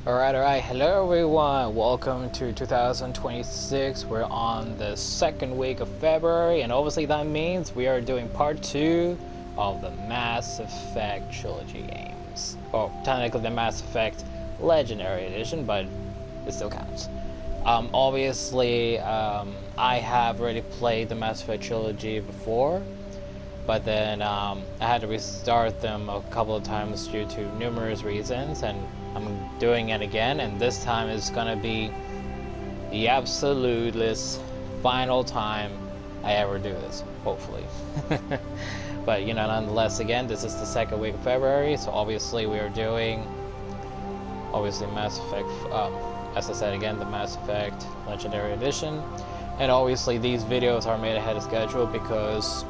Alright, hello everyone, welcome to 2026. We're on the second week of February, and obviously that means we are doing part 2 of the Mass Effect trilogy games. Well, technically the Mass Effect Legendary Edition, but it still counts. Obviously, I have already played the Mass Effect trilogy before, but then I had to restart them a couple of times due to numerous reasons, and I'm doing it again, and this time is gonna be the absolutest final time I ever do this, hopefully. But you know, nonetheless, again, this is the second week of February, so obviously we are doing Mass Effect, as I said again, the Mass Effect Legendary Edition. And obviously these videos are made ahead of schedule because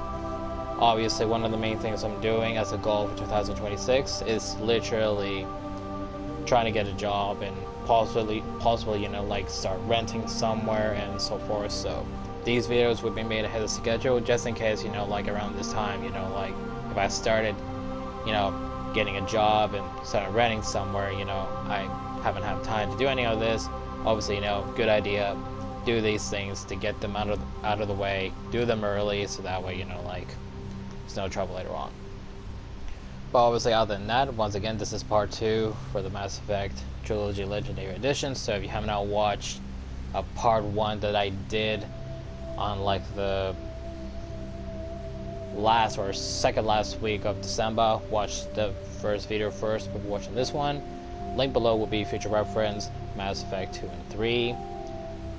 obviously one of the main things I'm doing as a goal for 2026 is literally trying to get a job and possibly you know, like start renting somewhere and so forth. So these videos would be made ahead of schedule just in case, you know, like around this time, you know, like if I started, you know, getting a job and started renting somewhere, you know, I haven't had time to do any of this. Obviously, you know, good idea, do these things to get them out of the way, do them early so that way, you know, like there's no trouble later on. But obviously, other than that, once again, this is part 2 for the Mass Effect Trilogy Legendary Edition. So if you have not watched part 1 that I did on like the last or second last week of December, watch the first video first before watching this one. Link below will be future reference. Mass Effect 2 and 3,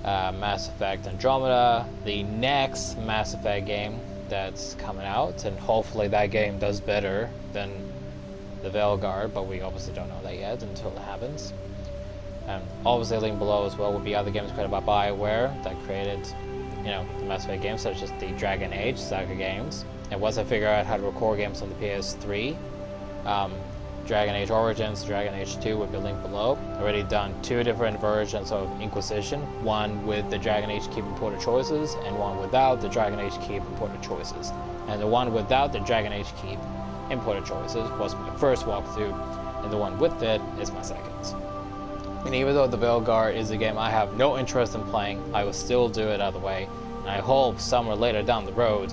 Mass Effect Andromeda, the next Mass Effect game that's coming out, and hopefully that game does better than the Veilguard, but we obviously don't know that yet until it happens. And obviously a link below as well will be other games created by BioWare that created, you know, the Mass Effect games, such as the Dragon Age saga games. And once I figure out how to record games on the PS3, Dragon Age Origins, Dragon Age 2 will be linked below. I've already done 2 different versions of Inquisition, one with the Dragon Age Keep imported choices, and one without the Dragon Age Keep imported choices. And the one without the Dragon Age Keep imported choices was my first walkthrough, and the one with it is my second. And even though the Veilguard is a game I have no interest in playing, I will still do it either way. And I hope somewhere later down the road,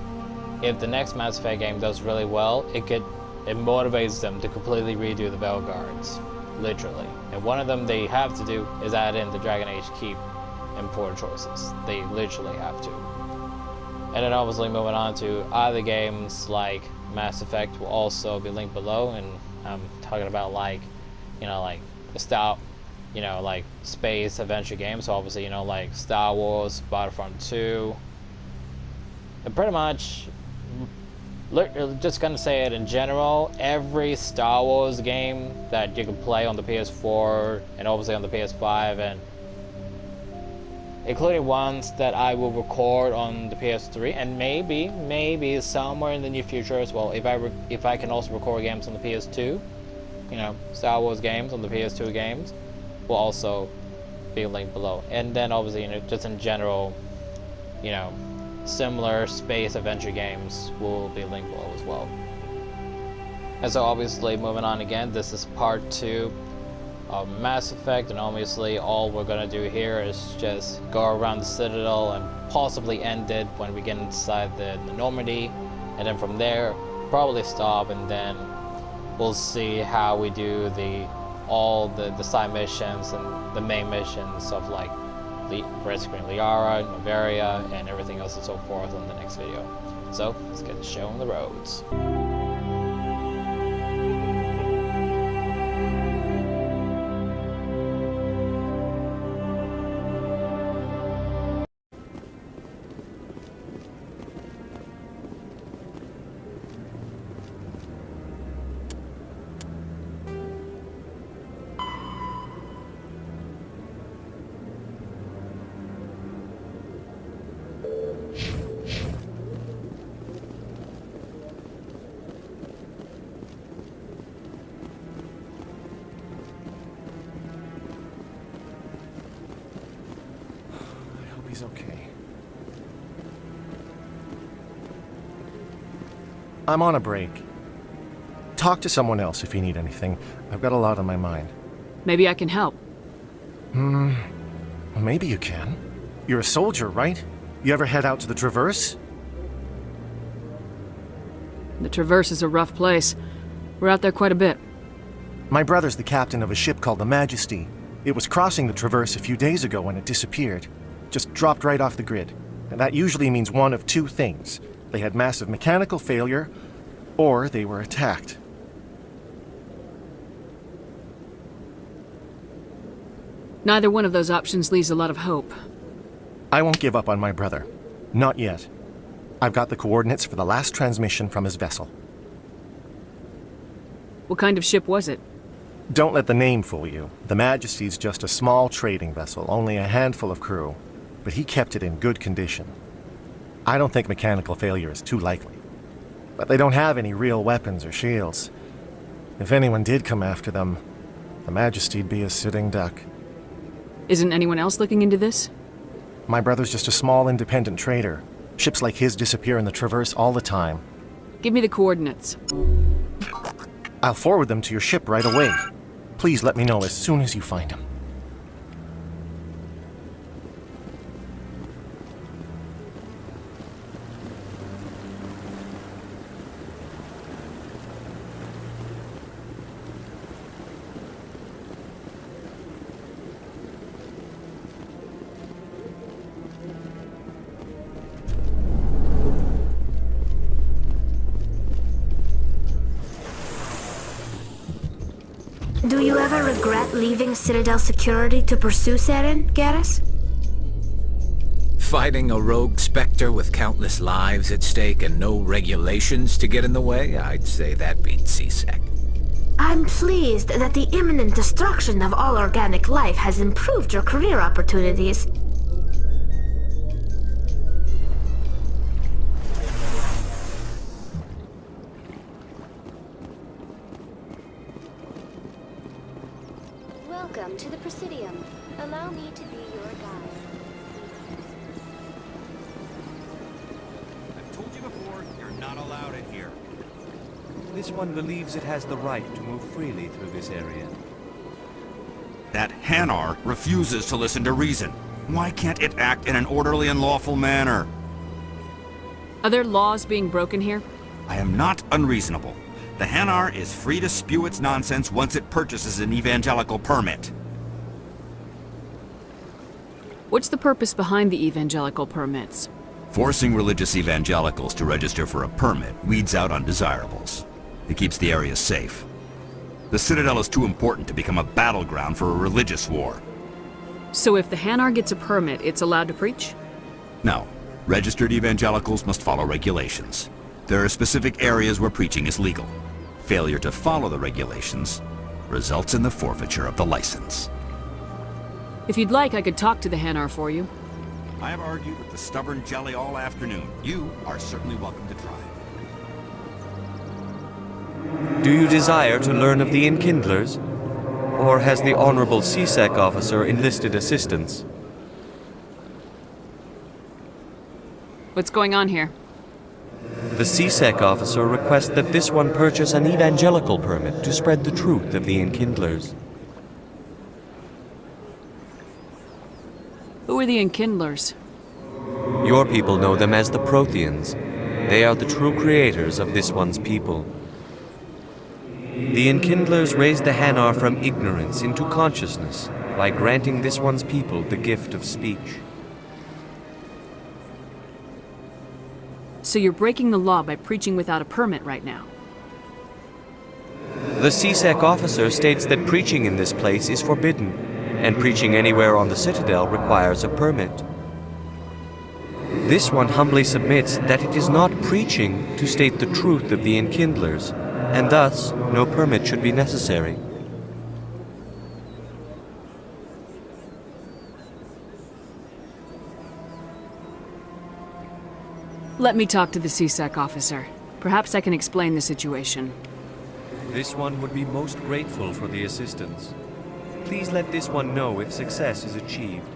if the next Mass Effect game does really well, it motivates them to completely redo the Veilguards, literally. And one of them they have to do is add in the Dragon Age Keep imported choices. They literally have to. And then obviously moving on to other games like Mass Effect will also be linked below, and I'm talking about like, you know, like the style, you know, like space adventure games. So obviously, you know, like Star Wars, Battlefront 2, and pretty much, just gonna say it in general, every Star Wars game that you can play on the PS4 and obviously on the PS5, and including ones that I will record on the PS3, and maybe somewhere in the near future as well, if I can also record games on the PS2, you know, Star Wars games on the PS2 games will also be linked below. And then obviously, you know, just in general, you know, similar space adventure games will be linked below as well. And so obviously moving on again, this is part 2 of Mass Effect, and obviously all we're gonna do here is just go around the Citadel and possibly end it when we get inside the Normandy, and then from there probably stop, and then we'll see how we do all the side missions and the main missions of like rescuing Liara, Novaria, and everything else and so forth on the next video. So let's get the show on the roads. He's okay. I'm on a break. Talk to someone else if you need anything. I've got a lot on my mind. Maybe I can help. Well, maybe you can. You're a soldier, right? You ever head out to the Traverse? The Traverse is a rough place. We're out there quite a bit. My brother's the captain of a ship called the Majesty. It was crossing the Traverse a few days ago when it disappeared. Just dropped right off the grid. And that usually means one of two things. They had massive mechanical failure, or they were attacked. Neither one of those options leaves a lot of hope. I won't give up on my brother. Not yet. I've got the coordinates for the last transmission from his vessel. What kind of ship was it? Don't let the name fool you. The Majesty's just a small trading vessel, only a handful of crew. But he kept it in good condition. I don't think mechanical failure is too likely. But they don't have any real weapons or shields. If anyone did come after them, the Majesty'd be a sitting duck. Isn't anyone else looking into this? My brother's just a small independent trader. Ships like his disappear in the Traverse all the time. Give me the coordinates. I'll forward them to your ship right away. Please let me know as soon as you find them. Do you ever regret leaving Citadel security to pursue Seren, Garrus? Fighting a rogue Spectre with countless lives at stake and no regulations to get in the way? I'd say that beats CSEC. I'm pleased that the imminent destruction of all organic life has improved your career opportunities. Welcome to the Presidium. Allow me to be your guide. I've told you before, you're not allowed in here. This one believes it has the right to move freely through this area. That Hanar refuses to listen to reason. Why can't it act in an orderly and lawful manner? Are there laws being broken here? I am not unreasonable. The Hanar is free to spew its nonsense once it purchases an evangelical permit. What's the purpose behind the evangelical permits? Forcing religious evangelicals to register for a permit weeds out undesirables. It keeps the area safe. The Citadel is too important to become a battleground for a religious war. So if the Hanar gets a permit, it's allowed to preach? No. Registered evangelicals must follow regulations. There are specific areas where preaching is legal. Failure to follow the regulations results in the forfeiture of the license. If you'd like, I could talk to the Hanar for you. I have argued with the stubborn jelly all afternoon. You are certainly welcome to try. Do you desire to learn of the Enkindlers? Or has the Honorable CSEC officer enlisted assistance? What's going on here? The CSEC officer requests that this one purchase an evangelical permit to spread the truth of the Enkindlers. Who are the Enkindlers? Your people know them as the Protheans. They are the true creators of this one's people. The Enkindlers raised the Hanar from ignorance into consciousness by granting this one's people the gift of speech. So you're breaking the law by preaching without a permit right now? The CSEC officer states that preaching in this place is forbidden, and preaching anywhere on the Citadel requires a permit. This one humbly submits that it is not preaching to state the truth of the Enkindlers, and thus no permit should be necessary. Let me talk to the CSEC officer. Perhaps I can explain the situation. This one would be most grateful for the assistance. Please let this one know if success is achieved.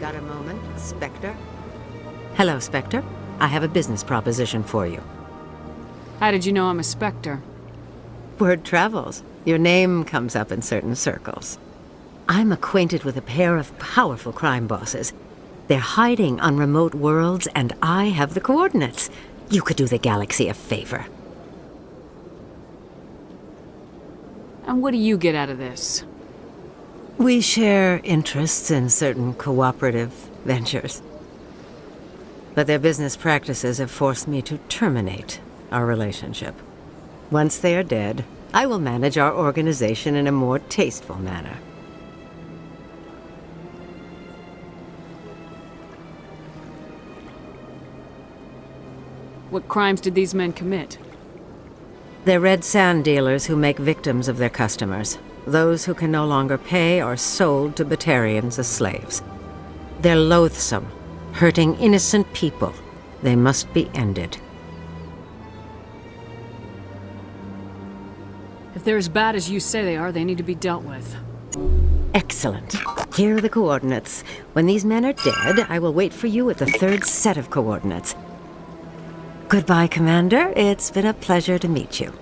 Got a moment, Spectre? Hello, Spectre. I have a business proposition for you. How did you know I'm a Spectre? Word travels. Your name comes up in certain circles. I'm acquainted with a pair of powerful crime bosses. They're hiding on remote worlds, and I have the coordinates. You could do the galaxy a favor. And what do you get out of this? We share interests in certain cooperative ventures. But their business practices have forced me to terminate our relationship. Once they are dead, I will manage our organization in a more tasteful manner. What crimes did these men commit? They're red sand dealers who make victims of their customers. Those who can no longer pay are sold to Batarians as slaves. They're loathsome, hurting innocent people. They must be ended. If they're as bad as you say they are, they need to be dealt with. Excellent. Here are the coordinates. When these men are dead, I will wait for you at the third set of coordinates. Goodbye, Commander. It's been a pleasure to meet you.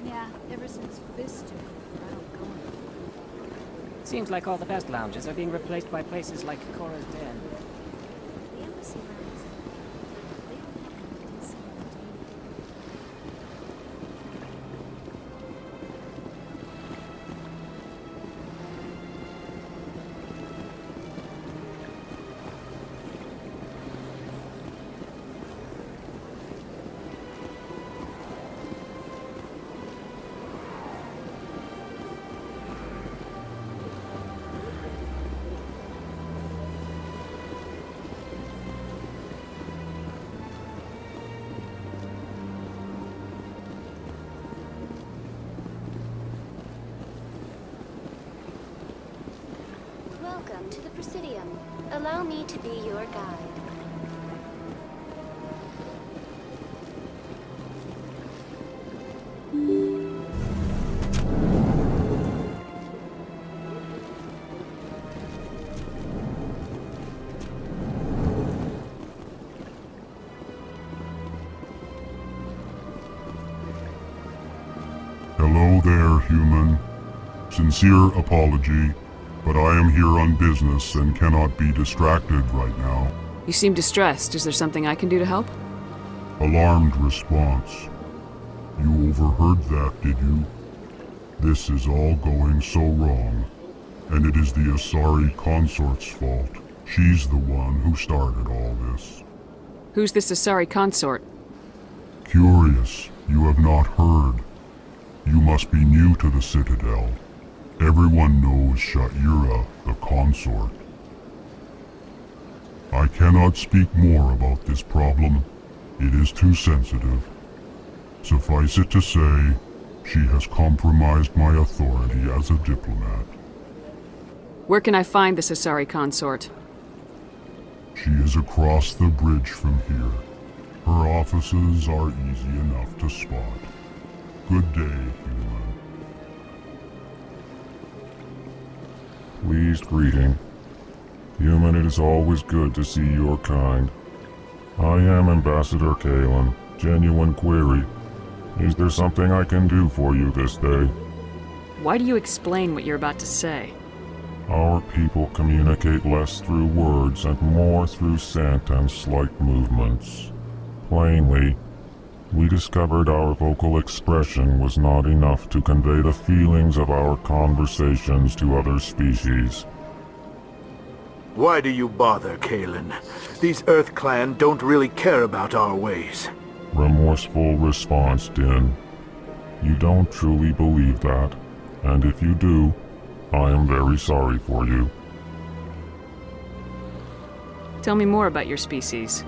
Yeah, ever since this took over, I don't go anymore. Seems like all the best lounges are being replaced by places like Cora's Den. The embassy lounges. They don't have anything similar to you. Welcome to the Presidium. Allow me to be your guide. Hello there, human. Sincere apology, but I am here on business and cannot be distracted right now. You seem distressed. Is there something I can do to help? Alarmed response. You overheard that, did you? This is all going so wrong, and it is the Asari consort's fault. She's the one who started all this. Who's this Asari consort? Curious, you have not heard. You must be new to the Citadel. Everyone knows Sha'ira, the consort. I cannot speak more about this problem. It is too sensitive. Suffice it to say, she has compromised my authority as a diplomat. Where can I find this Asari consort? She is across the bridge from here. Her offices are easy enough to spot. Good day, human. Pleased greeting. Human, it is always good to see your kind. I am Ambassador Kalen. Genuine query. Is there something I can do for you this day? Why do you explain what you're about to say? Our people communicate less through words and more through scent and slight movements. Plainly, we discovered our vocal expression was not enough to convey the feelings of our conversations to other species. Why do you bother, Kalen? These Earth Clan don't really care about our ways. Remorseful response, Din. You don't truly believe that, and if you do, I am very sorry for you. Tell me more about your species.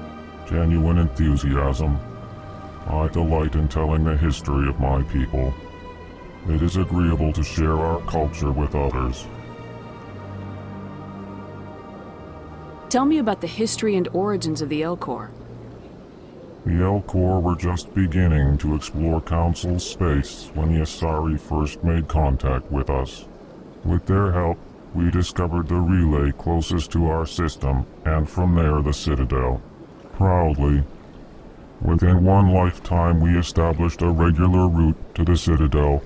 Genuine enthusiasm. I delight in telling the history of my people. It is agreeable to share our culture with others. Tell me about the history and origins of the Elcor. The Elcor were just beginning to explore Council space when the Asari first made contact with us. With their help, we discovered the relay closest to our system, and from there the Citadel. Proudly, within one lifetime we established a regular route to the Citadel,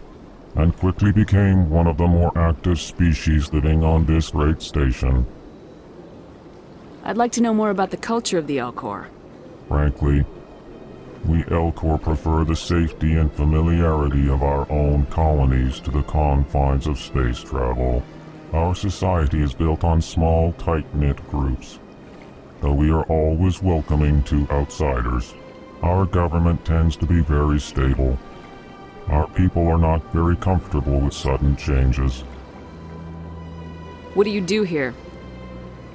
and quickly became one of the more active species living on this great station. I'd like to know more about the culture of the Elcor. Frankly, we Elcor prefer the safety and familiarity of our own colonies to the confines of space travel. Our society is built on small, tight-knit groups, though we are always welcoming to outsiders. Our government tends to be very stable. Our people are not very comfortable with sudden changes. What do you do here?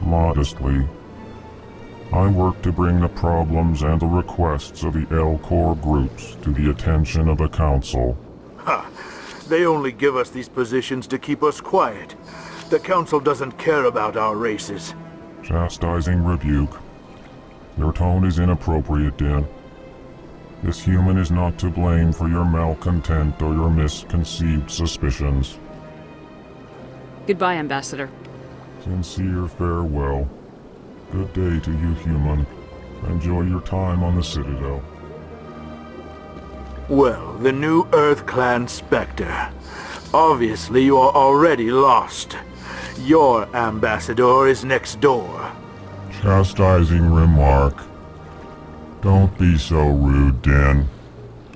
Modestly, I work to bring the problems and the requests of the Elcor groups to the attention of the Council. Ha! They only give us these positions to keep us quiet. The Council doesn't care about our races. Chastising rebuke. Your tone is inappropriate, Din. This human is not to blame for your malcontent or your misconceived suspicions. Goodbye, Ambassador. Sincere farewell. Good day to you, human. Enjoy your time on the Citadel. Well, the new Earth Clan Spectre. Obviously you are already lost. Your ambassador is next door. Chastising remark. Don't be so rude, Din.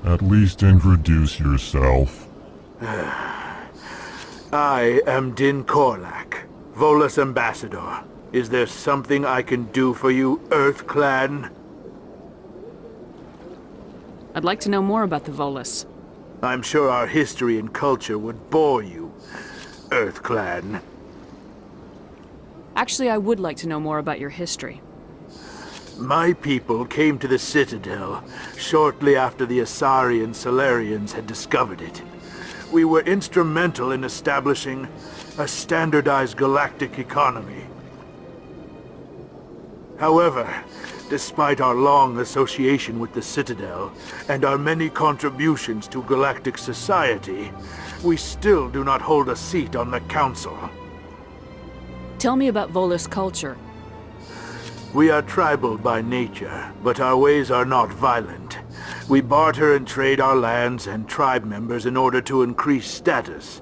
At least introduce yourself. I am Din Korlak, Volus Ambassador. Is there something I can do for you, Earth Clan? I'd like to know more about the Volus. I'm sure our history and culture would bore you, Earth Clan. Actually, I would like to know more about your history. My people came to the Citadel shortly after the Asari and Solarians had discovered it. We were instrumental in establishing a standardized galactic economy. However, despite our long association with the Citadel and our many contributions to galactic society, we still do not hold a seat on the Council. Tell me about Volus culture. We are tribal by nature, but our ways are not violent. We barter and trade our lands and tribe members in order to increase status.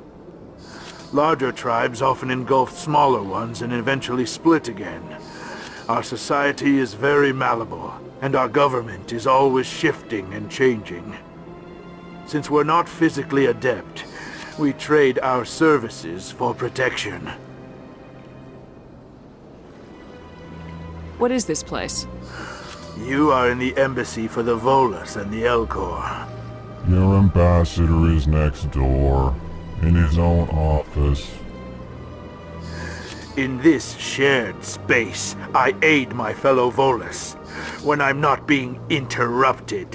Larger tribes often engulf smaller ones and eventually split again. Our society is very malleable, and our government is always shifting and changing. Since we're not physically adept, we trade our services for protection. What is this place? You are in the embassy for the Volus and the Elcor. Your ambassador is next door, in his own office. In this shared space, I aid my fellow Volus when I'm not being interrupted.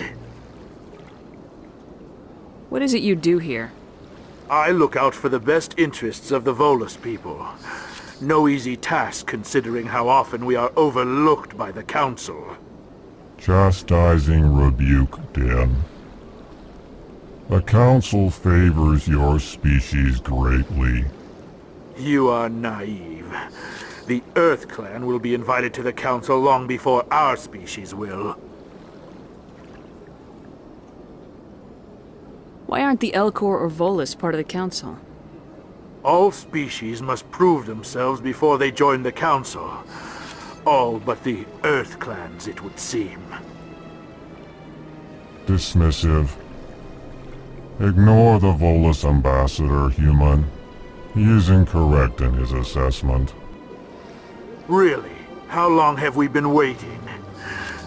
What is it you do here? I look out for the best interests of the Volus people. No easy task considering how often we are overlooked by the Council. Chastising rebuke, Din. The Council favors your species greatly. You are naive. The Earth Clan will be invited to the Council long before our species will. Why aren't the Elcor or Volus part of the Council? All species must prove themselves before they join the Council. All but the Earth clans, it would seem. Dismissive. Ignore the Volus ambassador, human. He is incorrect in his assessment. Really? How long have we been waiting?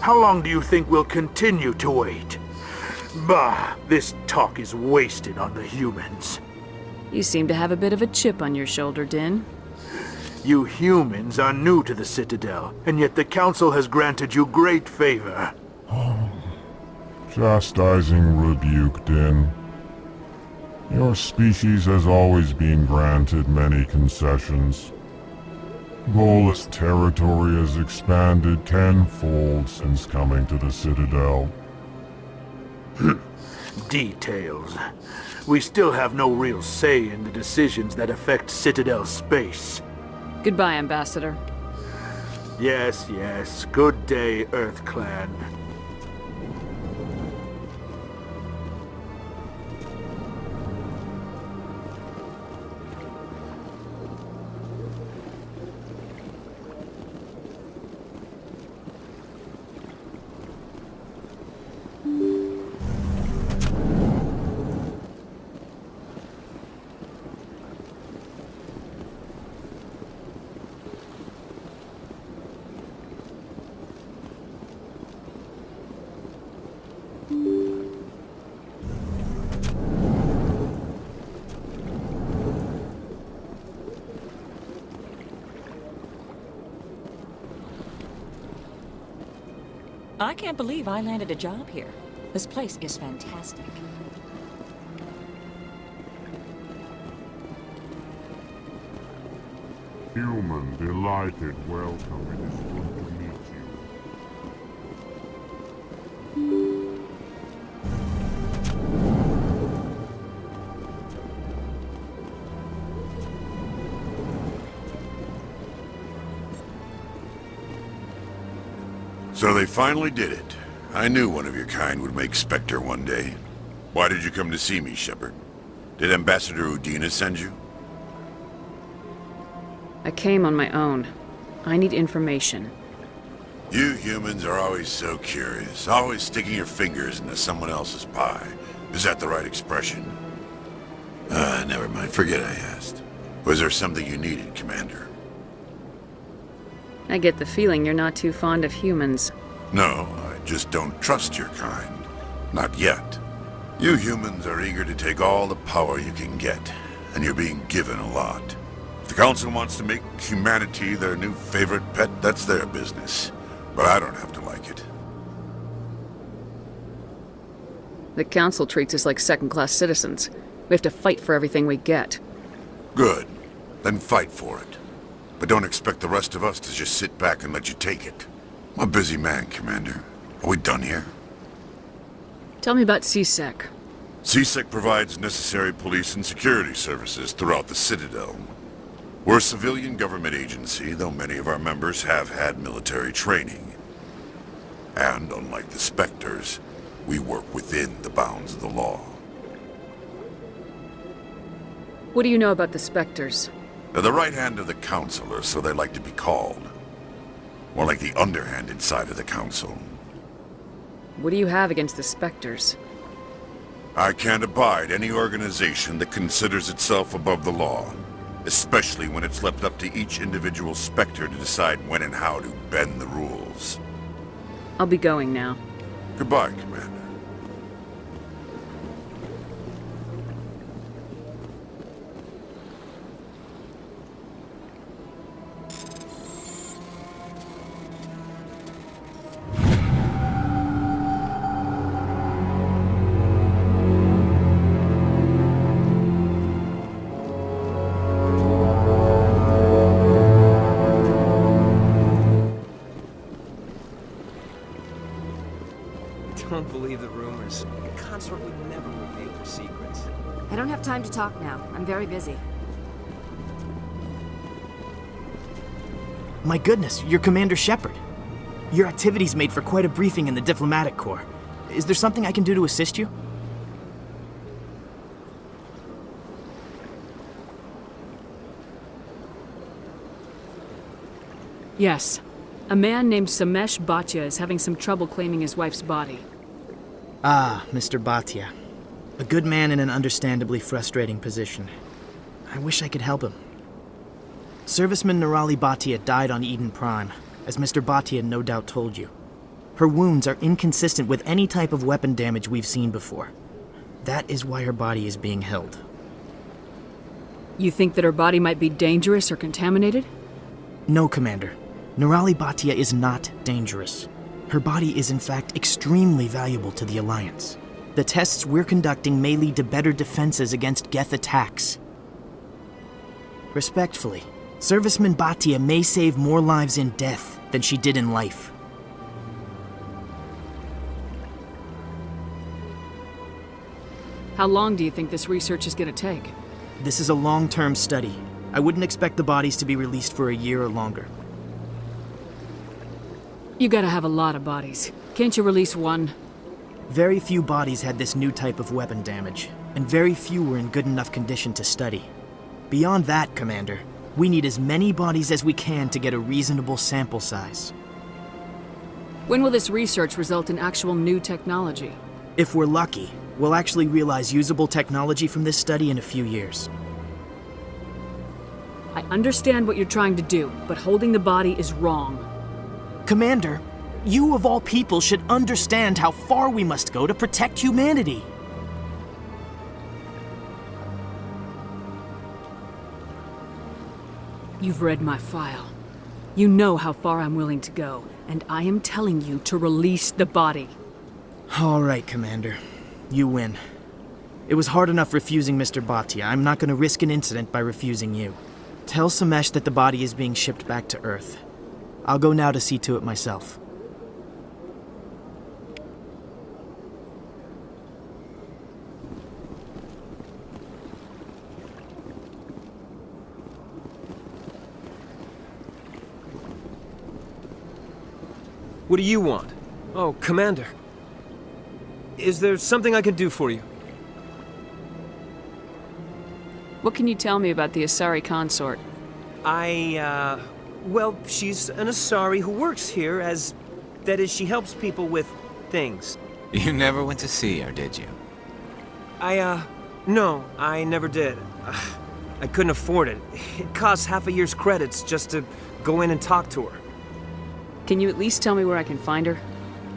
How long do you think we'll continue to wait? Bah, this talk is wasted on the humans. You seem to have a bit of a chip on your shoulder, Din. You humans are new to the Citadel, and yet the Council has granted you great favor. Chastising rebuke, Din. Your species has always been granted many concessions. Volus territory has expanded tenfold since coming to the Citadel. Details. We still have no real say in the decisions that affect Citadel space. Goodbye, Ambassador. Yes, yes. Good day, Earth Clan. I can't believe I landed a job here. This place is fantastic. Human, delighted, welcome. It is good to meet you. So they finally did it. I knew one of your kind would make Spectre one day. Why did you come to see me, Shepard? Did Ambassador Udina send you? I came on my own. I need information. You humans are always so curious, always sticking your fingers into someone else's pie. Is that the right expression? Never mind. Forget I asked. Was there something you needed, Commander? I get the feeling you're not too fond of humans. No, I just don't trust your kind. Not yet. You humans are eager to take all the power you can get, and you're being given a lot. If the Council wants to make humanity their new favorite pet, that's their business. But I don't have to like it. The Council treats us like second-class citizens. We have to fight for everything we get. Good. Then fight for it. But don't expect the rest of us to just sit back and let you take it. I'm a busy man, Commander. Are we done here? Tell me about CSEC. CSEC provides necessary police and security services throughout the Citadel. We're a civilian government agency, though many of our members have had military training. And unlike the Spectres, we work within the bounds of the law. What do you know about the Spectres? They're the right hand of the Council, or so they like to be called. More like the underhanded side of the Council. What do you have against the Spectres? I can't abide any organization that considers itself above the law, especially when it's left up to each individual Spectre to decide when and how to bend the rules. I'll be going now. Goodbye, Commander. Don't believe the rumors. The consort would never reveal their secrets. I don't have time to talk now. I'm very busy. My goodness, you're Commander Shepard. Your activities made for quite a briefing in the Diplomatic Corps. Is there something I can do to assist you? Yes. A man named Samesh Bhatia is having some trouble claiming his wife's body. Ah, Mr. Bhatia. A good man in an understandably frustrating position. I wish I could help him. Serviceman Nirali Bhatia died on Eden Prime, as Mr. Bhatia no doubt told you. Her wounds are inconsistent with any type of weapon damage we've seen before. That is why her body is being held. You think that her body might be dangerous or contaminated? No, Commander. Nirali Bhatia is not dangerous. Her body is in fact extremely valuable to the Alliance. The tests we're conducting may lead to better defenses against Geth attacks. Respectfully, Serviceman Bhatia may save more lives in death than she did in life. How long do you think this research is going to take? This is a long-term study. I wouldn't expect the bodies to be released for a year or longer. You gotta have a lot of bodies. Can't you release one? Very few bodies had this new type of weapon damage, and very few were in good enough condition to study. Beyond that, Commander, we need as many bodies as we can to get a reasonable sample size. When will this research result in actual new technology? If we're lucky, we'll actually realize usable technology from this study in a few years. I understand what you're trying to do, but holding the body is wrong. Commander, you of all people should understand how far we must go to protect humanity. You've read my file. You know how far I'm willing to go, and I am telling you to release the body. All right, Commander. You win. It was hard enough refusing Mr. Bhatia. I'm not going to risk an incident by refusing you. Tell Samesh that the body is being shipped back to Earth. I'll go now to see to it myself. What do you want? Oh, Commander. Is there something I can do for you? What can you tell me about the Asari consort? Well, she's an Asari who works here as... that is, she helps people with things. You never went to see her, did you? No, I never did. I couldn't afford it. It costs half a year's credits just to go in and talk to her. Can you at least tell me where I can find her?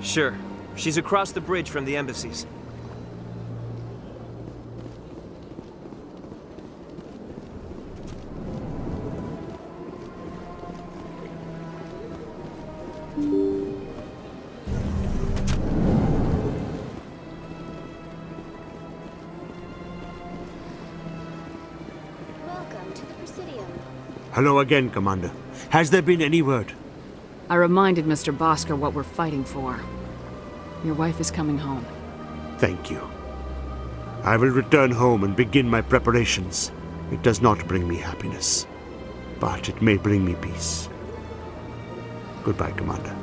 Sure. She's across the bridge from the embassies. Welcome to the Presidium. Hello again, Commander. Has there been any word? I reminded Mr. Bosker what we're fighting for. Your wife is coming home. Thank you. I will return home and begin my preparations. It does not bring me happiness, but it may bring me peace. Goodbye, Commander.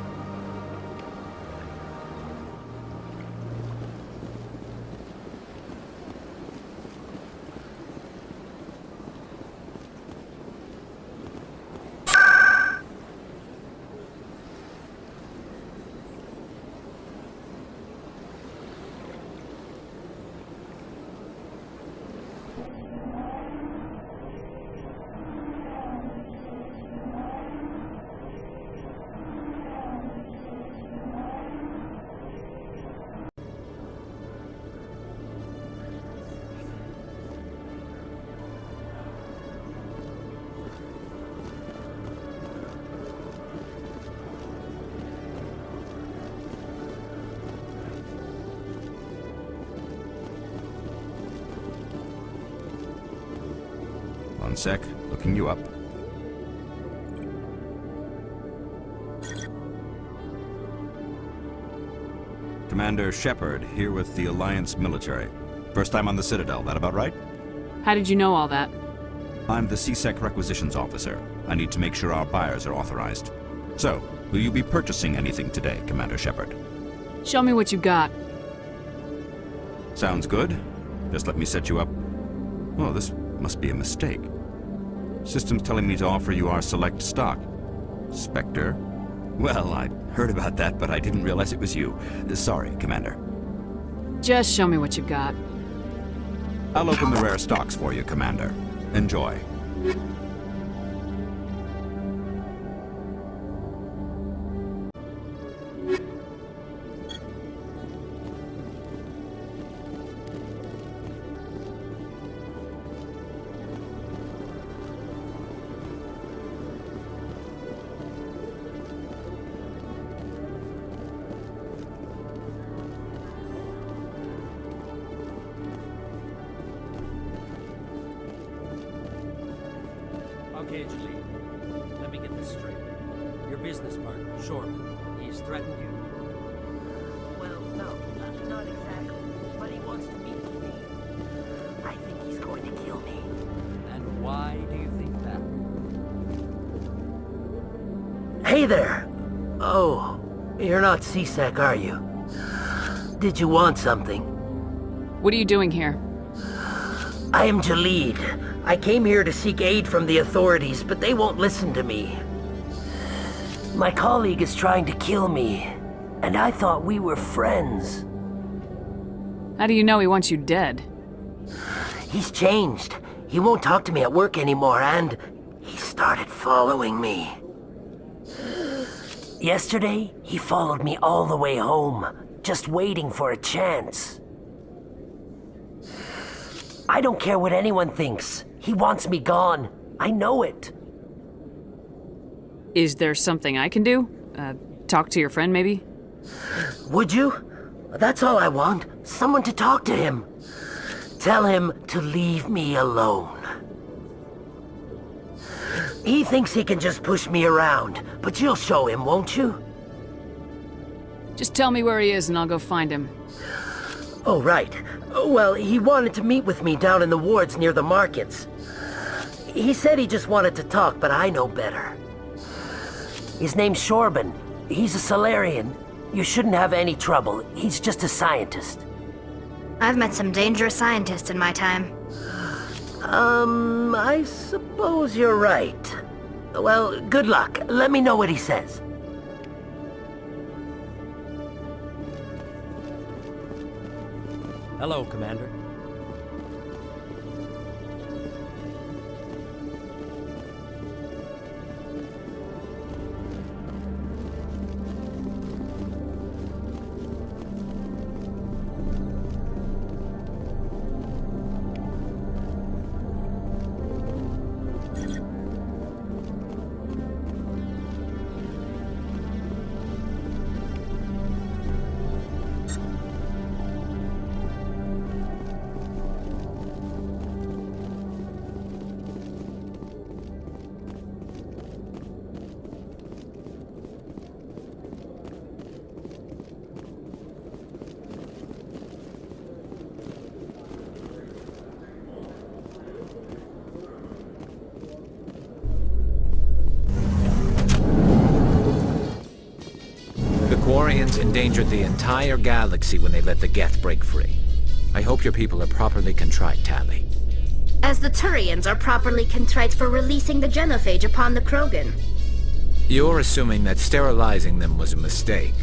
One sec, looking you up. Commander Shepard, here with the Alliance military. First time on the Citadel, that about right? How did you know all that? I'm the CSEC requisitions officer. I need to make sure our buyers are authorized. So, will you be purchasing anything today, Commander Shepard? Show me what you got. Sounds good. Just let me set you up. Oh, this must be a mistake. System's telling me to offer you our select stock. Spectre? Well, I'd heard about that, but I didn't realize it was you. Sorry, Commander. Just show me what you've got. I'll open the rare stocks for you, Commander. Enjoy. Okay, Jaleel. Let me get this straight. Your business partner, Shorman, he's threatened you? Well, no, not exactly. But he wants to meet with me. I think he's going to kill me. And why do you think that? Hey there! Oh, you're not C-Sec, are you? Did you want something? What are you doing here? I am Jaleel. I came here to seek aid from the authorities, but they won't listen to me. My colleague is trying to kill me, and I thought we were friends. How do you know he wants you dead? He's changed. He won't talk to me at work anymore, and he started following me. Yesterday, he followed me all the way home, just waiting for a chance. I don't care what anyone thinks. He wants me gone. I know it. Is there something I can do? Talk to your friend, maybe? Would you? That's all I want. Someone to talk to him. Tell him to leave me alone. He thinks he can just push me around, but you'll show him, won't you? Just tell me where he is and I'll go find him. Oh, right. Well, he wanted to meet with me down in the wards near the markets. He said he just wanted to talk, but I know better. His name's Shorban. He's a Solarian. You shouldn't have any trouble. He's just a scientist. I've met some dangerous scientists in my time. I suppose you're right. Well, good luck. Let me know what he says. Hello, Commander. Quarians endangered the entire galaxy when they let the Geth break free. I hope your people are properly contrite, Tally. As the Turians are properly contrite for releasing the genophage upon the Krogan. You're assuming that sterilizing them was a mistake.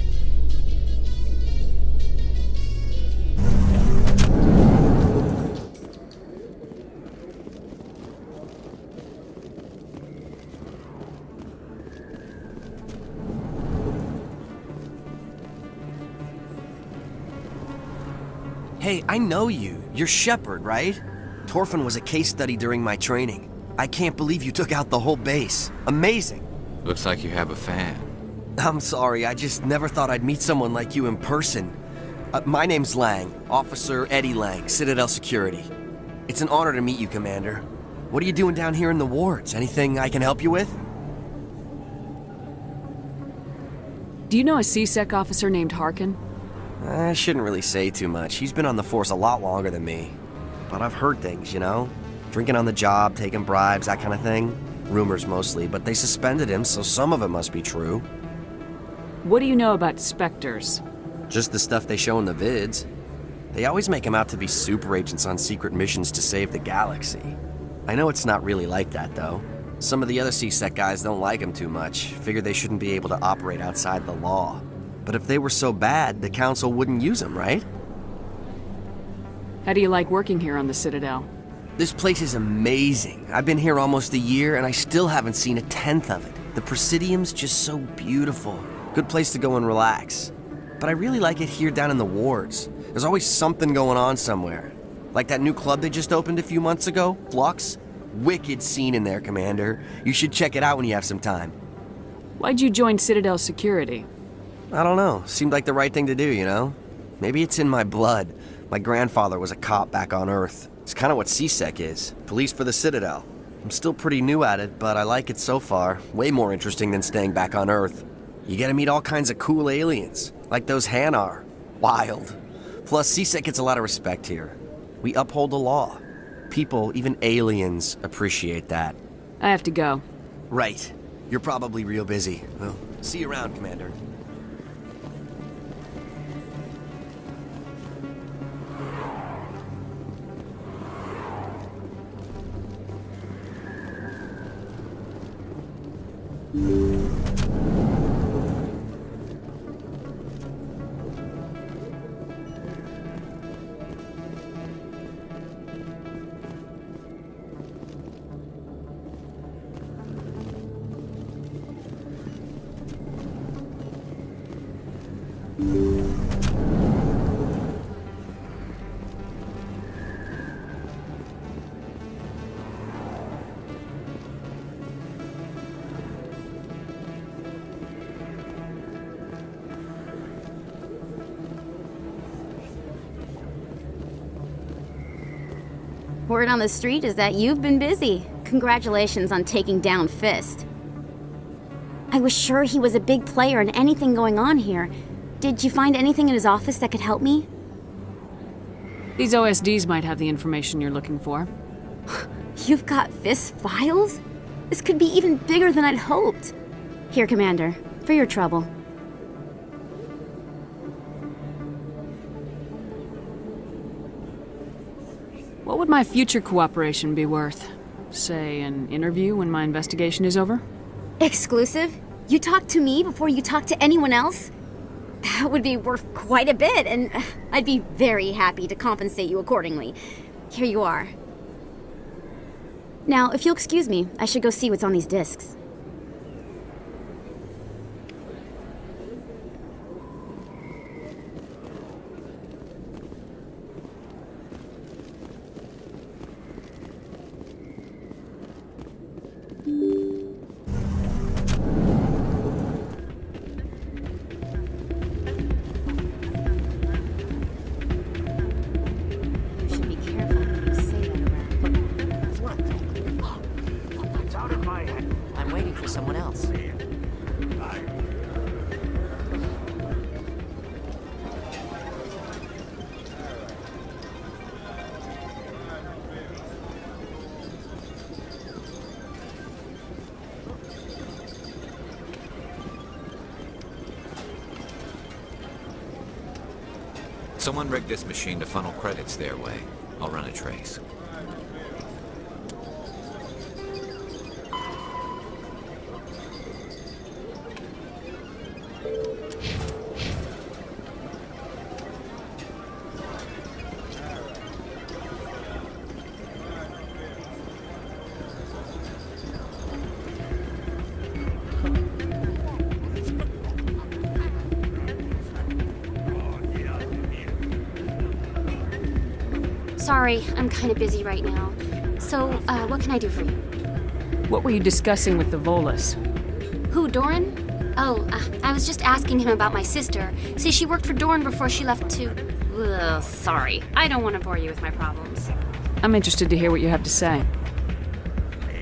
Hey, I know you. You're Shepard, right? Torfin was a case study during my training. I can't believe you took out the whole base. Amazing. Looks like you have a fan. I'm sorry, I just never thought I'd meet someone like you in person. My name's Lang, Officer Eddie Lang, Citadel Security. It's an honor to meet you, Commander. What are you doing down here in the wards? Anything I can help you with? Do you know a C-Sec officer named Harkin? I shouldn't really say too much. He's been on the force a lot longer than me. But I've heard things, you know? Drinking on the job, taking bribes, that kind of thing. Rumors mostly, but they suspended him, so some of it must be true. What do you know about Spectres? Just the stuff they show in the vids. They always make him out to be super agents on secret missions to save the galaxy. I know it's not really like that, though. Some of the other CSEC guys don't like him too much. Figure they shouldn't be able to operate outside the law. But if they were so bad, the council wouldn't use them, right? How do you like working here on the Citadel? This place is amazing. I've been here almost a year and I still haven't seen a tenth of it. The Presidium's just so beautiful. Good place to go and relax. But I really like it here down in the wards. There's always something going on somewhere. Like that new club they just opened a few months ago, Flux. Wicked scene in there, Commander. You should check it out when you have some time. Why'd you join Citadel Security? I don't know. Seemed like the right thing to do, you know? Maybe it's in my blood. My grandfather was a cop back on Earth. It's kind of what CSEC is. Police for the Citadel. I'm still pretty new at it, but I like it so far. Way more interesting than staying back on Earth. You get to meet all kinds of cool aliens, like those Hanar. Wild. Plus, CSEC gets a lot of respect here. We uphold the law. People, even aliens, appreciate that. I have to go. Right. You're probably real busy. Well, see you around, Commander. Word on the street is that you've been busy. Congratulations on taking down Fist. I was sure he was a big player in anything going on here. Did you find anything in his office that could help me? These OSDs might have the information you're looking for. You've got Fist's files? This could be even bigger than I'd hoped. Here, Commander, for your trouble. What would my future cooperation be worth? Say, an interview when my investigation is over? Exclusive? You talk to me before you talk to anyone else? That would be worth quite a bit, and I'd be very happy to compensate you accordingly. Here you are. Now, if you'll excuse me, I should go see what's on these discs. Someone else. Someone rigged this machine to funnel credits their way. I'll run a trace. Sorry, I'm kind of busy right now. So, what can I do for you? What were you discussing with the Volus? Who, Doran? Oh, I was just asking him about my sister. See, she worked for Doran before she left to... Ugh, sorry. I don't want to bore you with my problems. I'm interested to hear what you have to say.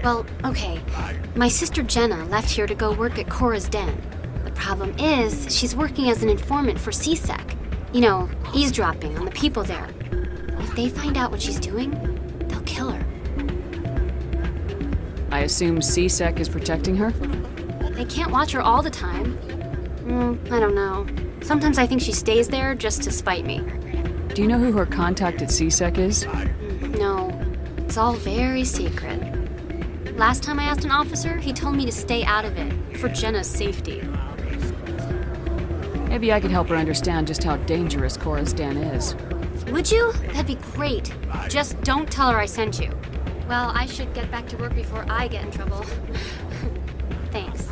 Well, okay. My sister Jenna left here to go work at Cora's Den. The problem is, she's working as an informant for CSEC. You know, eavesdropping on the people there. If they find out what she's doing, they'll kill her. I assume CSEC is protecting her? They can't watch her all the time. I don't know. Sometimes I think she stays there just to spite me. Do you know who her contact at CSEC is? No. It's all very secret. Last time I asked an officer, he told me to stay out of it, for Jenna's safety. Maybe I could help her understand just how dangerous Cora's Den is. Would you? That'd be great. Just don't tell her I sent you. Well, I should get back to work before I get in trouble. Thanks.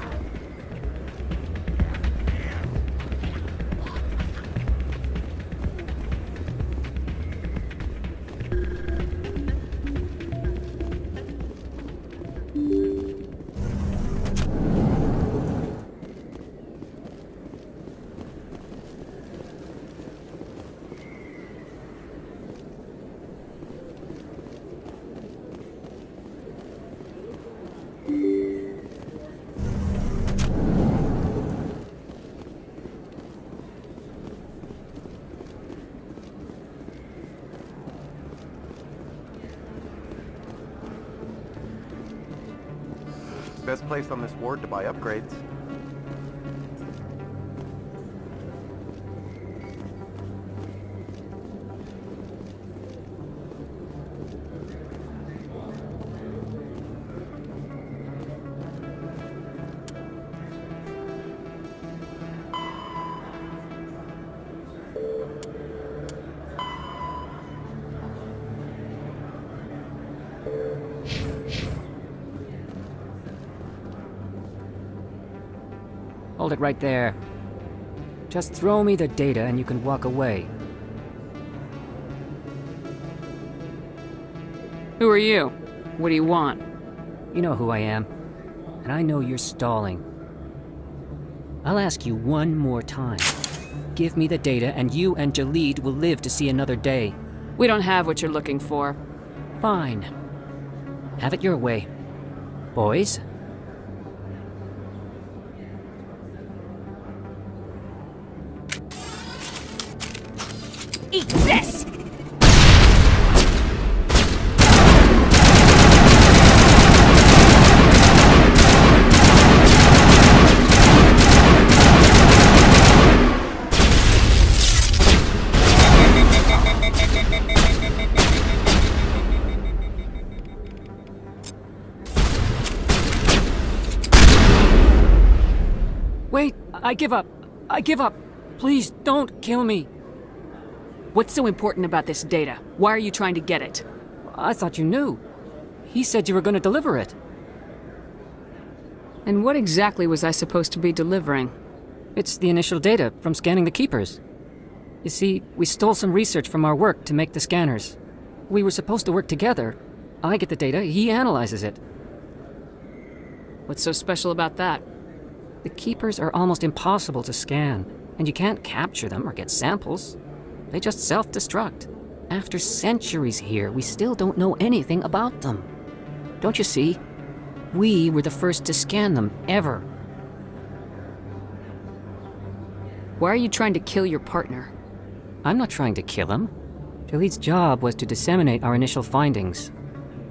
Best place on this ward to buy upgrades. Hold it right there. Just throw me the data and you can walk away. Who are you? What do you want? You know who I am. And I know you're stalling. I'll ask you one more time. Give me the data and you and Jalid will live to see another day. We don't have what you're looking for. Fine. Have it your way. Boys? Eat this! Wait! I give up! I give up! Please, don't kill me! What's so important about this data? Why are you trying to get it? I thought you knew. He said you were going to deliver it. And what exactly was I supposed to be delivering? It's the initial data from scanning the Keepers. You see, we stole some research from our work to make the scanners. We were supposed to work together. I get the data, he analyzes it. What's so special about that? The Keepers are almost impossible to scan, and you can't capture them or get samples. They just self-destruct. After centuries here, we still don't know anything about them. Don't you see? We were the first to scan them, ever. Why are you trying to kill your partner? I'm not trying to kill him. Jalid's job was to disseminate our initial findings.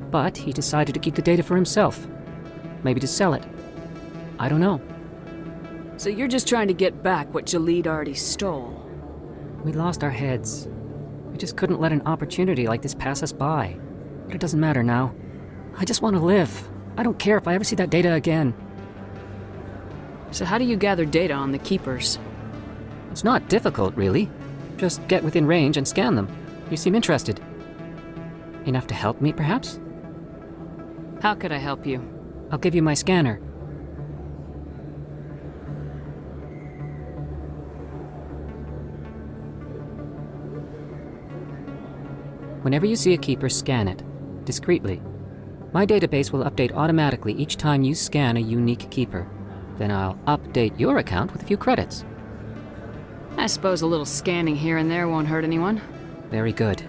But he decided to keep the data for himself. Maybe to sell it. I don't know. So you're just trying to get back what Jalid already stole? We lost our heads. We just couldn't let an opportunity like this pass us by. But it doesn't matter now. I just want to live. I don't care if I ever see that data again. So how do you gather data on the Keepers? It's not difficult, really. Just get within range and scan them. You seem interested. Enough to help me, perhaps? How could I help you? I'll give you my scanner. Whenever you see a Keeper, scan it. Discreetly. My database will update automatically each time you scan a unique Keeper. Then I'll update your account with a few credits. I suppose a little scanning here and there won't hurt anyone. Very good.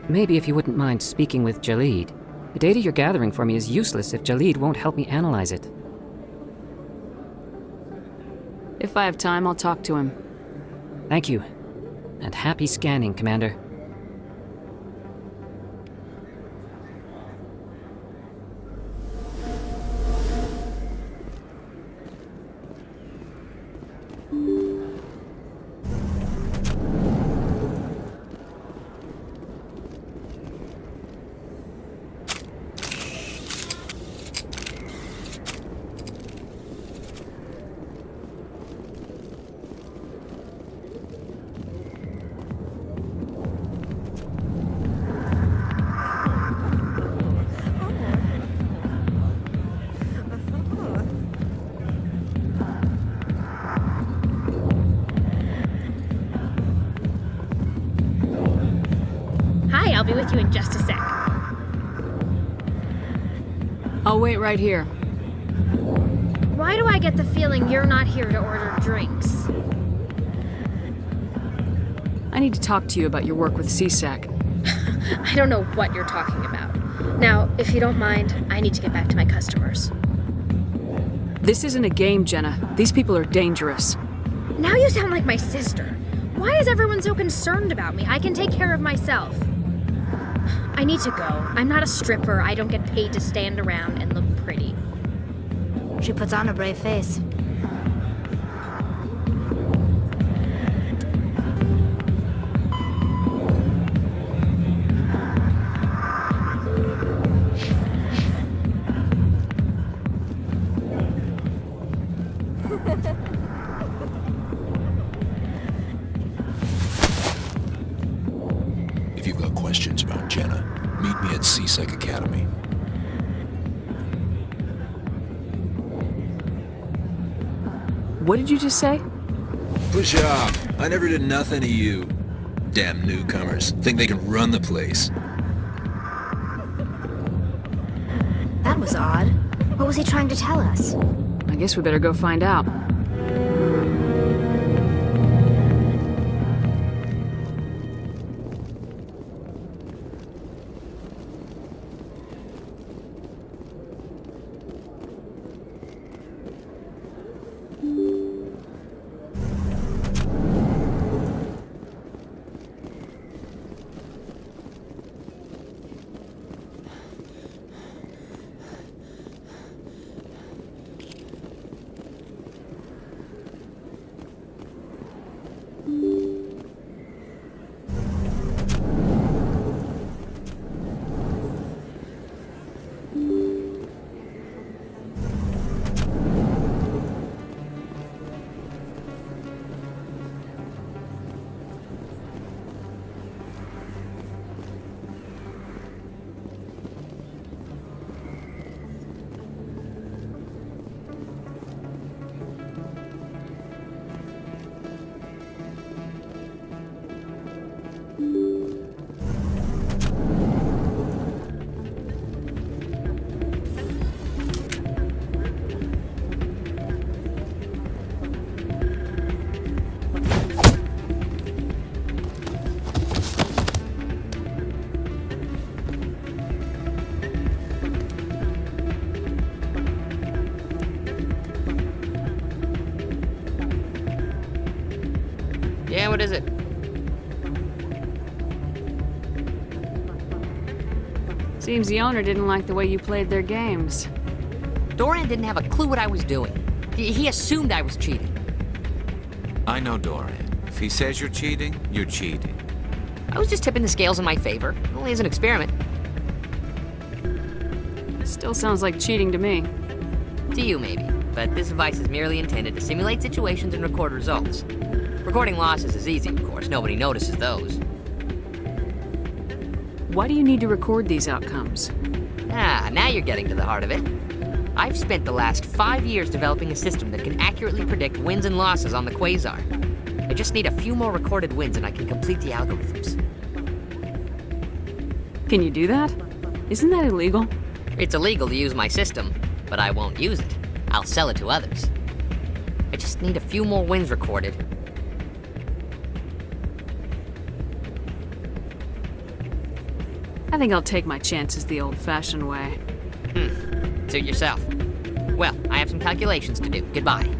Maybe if you wouldn't mind speaking with Jalid. The data you're gathering for me is useless if Jalid won't help me analyze it. If I have time, I'll talk to him. Thank you. And happy scanning, Commander. I'll be with you in just a sec. I'll wait right here. Why do I get the feeling you're not here to order drinks? I need to talk to you about your work with CSAC. I don't know what you're talking about. Now, if you don't mind, I need to get back to my customers. This isn't a game, Jenna. These people are dangerous. Now you sound like my sister. Why is everyone so concerned about me? I can take care of myself. I need to go. I'm not a stripper. I don't get paid to stand around and look pretty. She puts on a brave face. If you've got questions about Jenna, meet me at CSEC Academy. What did you just say? Push off. I never did nothing to you. Damn newcomers. Think they can run the place. That was odd. What was he trying to tell us? I guess we better go find out. Yeah, what is it? Seems the owner didn't like the way you played their games. Doran didn't have a clue what I was doing. He assumed I was cheating. I know Doran. If he says you're cheating, you're cheating. I was just tipping the scales in my favor, only as an experiment. Still sounds like cheating to me. To you, maybe. But this device is merely intended to simulate situations and record results. Recording losses is easy, of course. Nobody notices those. Why do you need to record these outcomes? Ah, now you're getting to the heart of it. I've spent the last 5 years developing a system that can accurately predict wins and losses on the Quasar. I just need a few more recorded wins and I can complete the algorithms. Can you do that? Isn't that illegal? It's illegal to use my system, but I won't use it. I'll sell it to others. I just need a few more wins recorded. I think I'll take my chances the old-fashioned way. Suit yourself. Well, I have some calculations to do. Goodbye.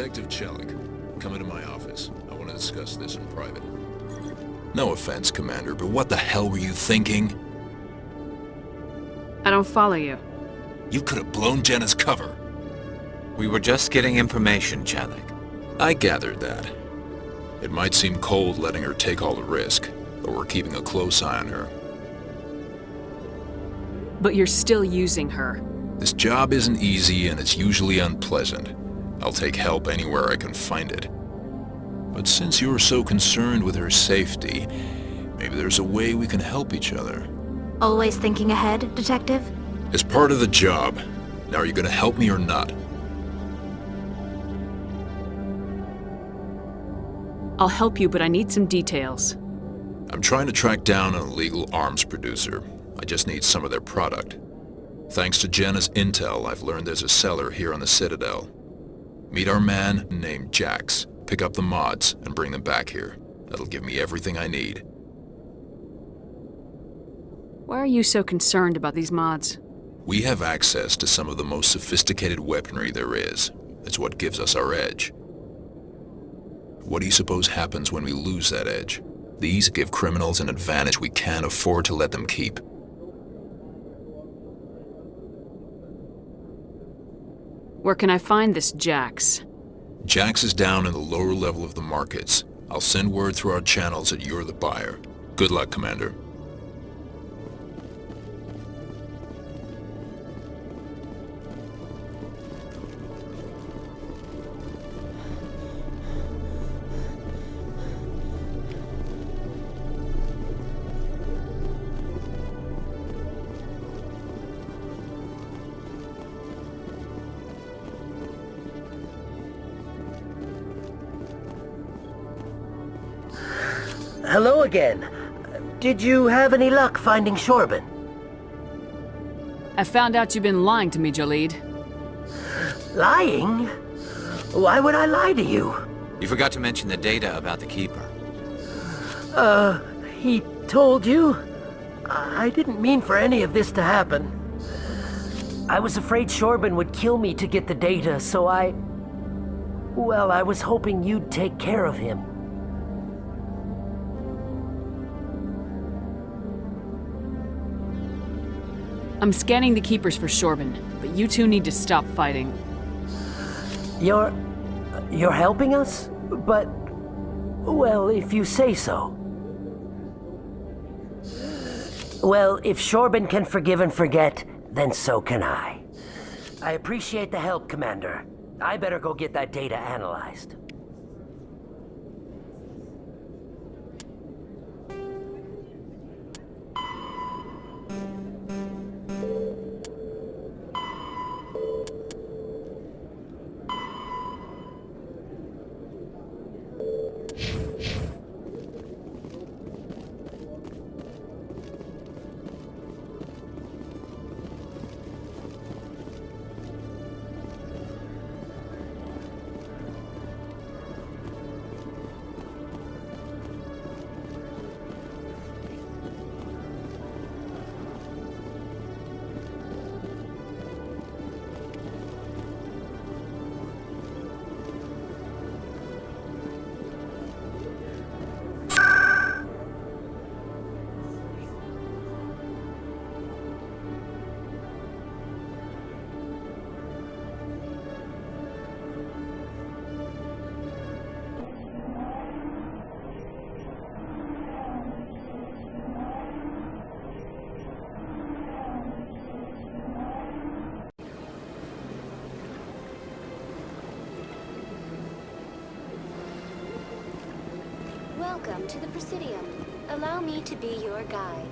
Detective Chelik, come into my office. I want to discuss this in private. No offense, Commander, but what the hell were you thinking? I don't follow you. You could have blown Jenna's cover. We were just getting information, Chelik. I gathered that. It might seem cold letting her take all the risk, but we're keeping a close eye on her. But you're still using her. This job isn't easy and it's usually unpleasant. I'll take help anywhere I can find it. But since you're so concerned with her safety, maybe there's a way we can help each other. Always thinking ahead, Detective? As part of the job. Now, are you gonna help me or not? I'll help you, but I need some details. I'm trying to track down an illegal arms producer. I just need some of their product. Thanks to Jenna's intel, I've learned there's a seller here on the Citadel. Meet our man named Jax. Pick up the mods and bring them back here. That'll give me everything I need. Why are you so concerned about these mods? We have access to some of the most sophisticated weaponry there is. It's what gives us our edge. What do you suppose happens when we lose that edge? These give criminals an advantage we can't afford to let them keep. Where can I find this Jax? Jax is down in the lower level of the markets. I'll send word through our channels that you're the buyer. Good luck, Commander. Hello again. Did you have any luck finding Shorbin? I found out you've been lying to me, Jalid. Lying? Why would I lie to you? You forgot to mention the data about the Keeper. He told you? I didn't mean for any of this to happen. I was afraid Shorbin would kill me to get the data, so well, I was hoping you'd take care of him. I'm scanning the Keepers for Shorbin, but you two need to stop fighting. You're helping us? But, well, if you say so. Well, if Shorbin can forgive and forget, then so can I. I appreciate the help, Commander. I better go get that data analyzed. Welcome to the Presidium. Allow me to be your guide.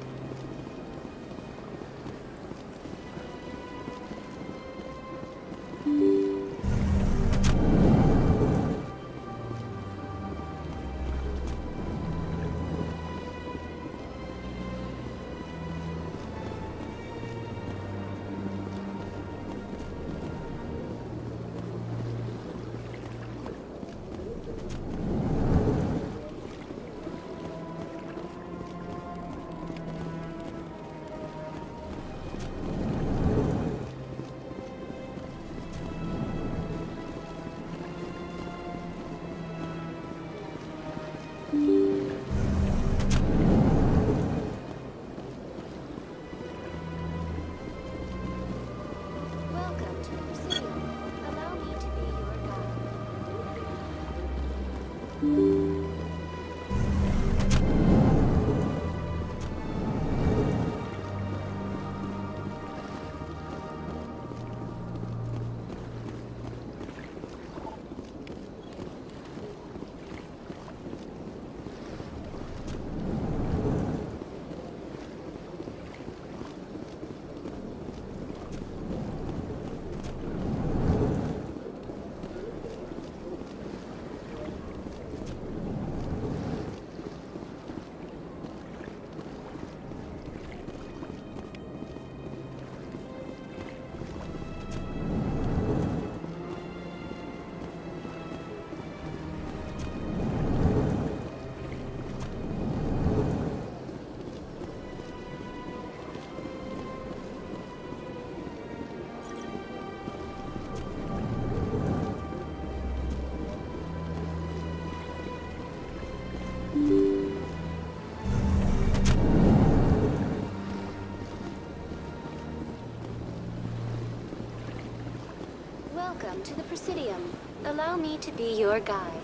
Welcome to the Presidium. Allow me to be your guide.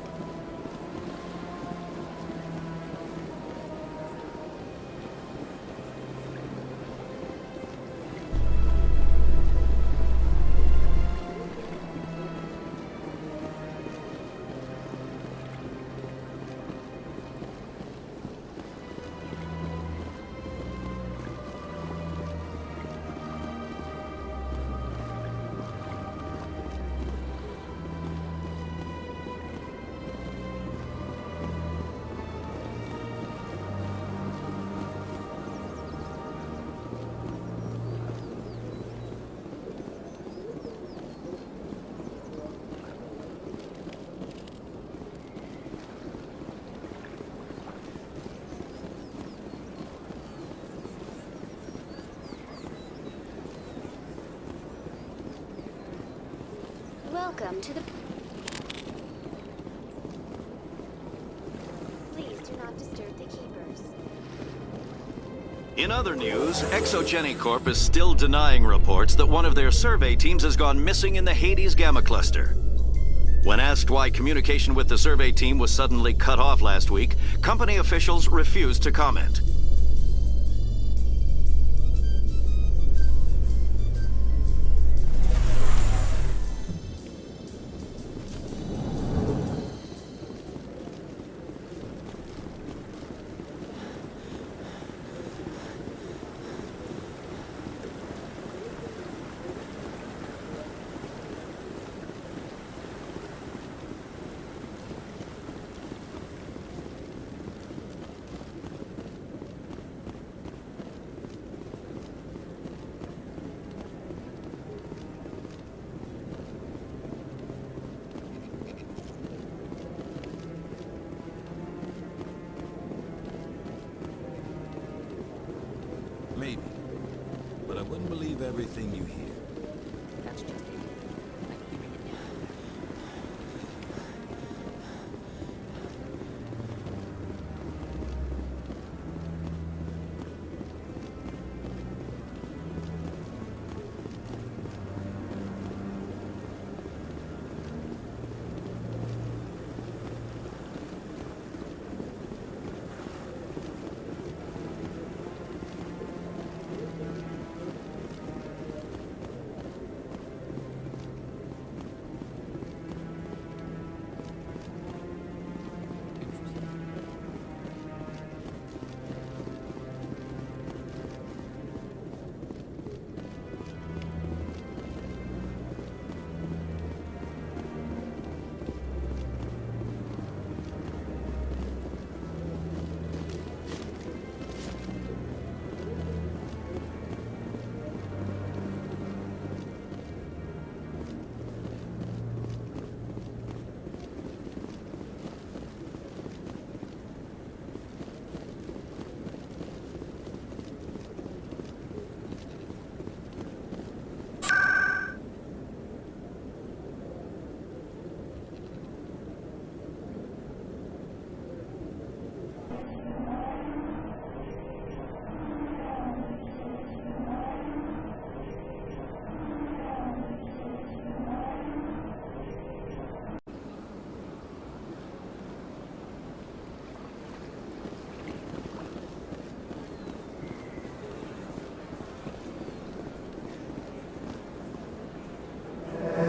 Welcome to the... Please do not disturb the keepers. In other news, Exogeny Corp is still denying reports that one of their survey teams has gone missing in the Hades Gamma Cluster. When asked why communication with the survey team was suddenly cut off last week, company officials refused to comment. Maybe. But I wouldn't believe everything you hear. That's just it.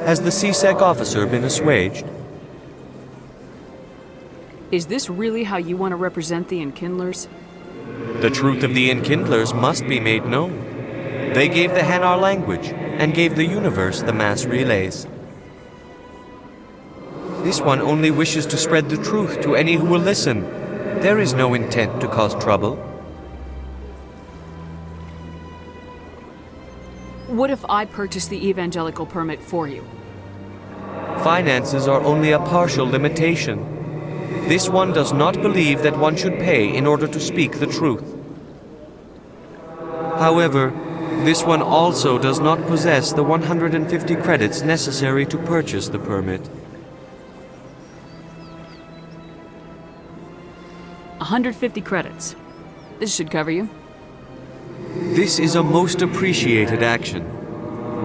Has the CSEC officer been assuaged? Is this really how you want to represent the Enkindlers? The truth of the Enkindlers must be made known. They gave the Hanar language, and gave the universe the mass relays. This one only wishes to spread the truth to any who will listen. There is no intent to cause trouble. What if I purchase the evangelical permit for you? Finances are only a partial limitation. This one does not believe that one should pay in order to speak the truth. However, this one also does not possess the 150 credits necessary to purchase the permit. 150 credits. This should cover you. This is a most appreciated action.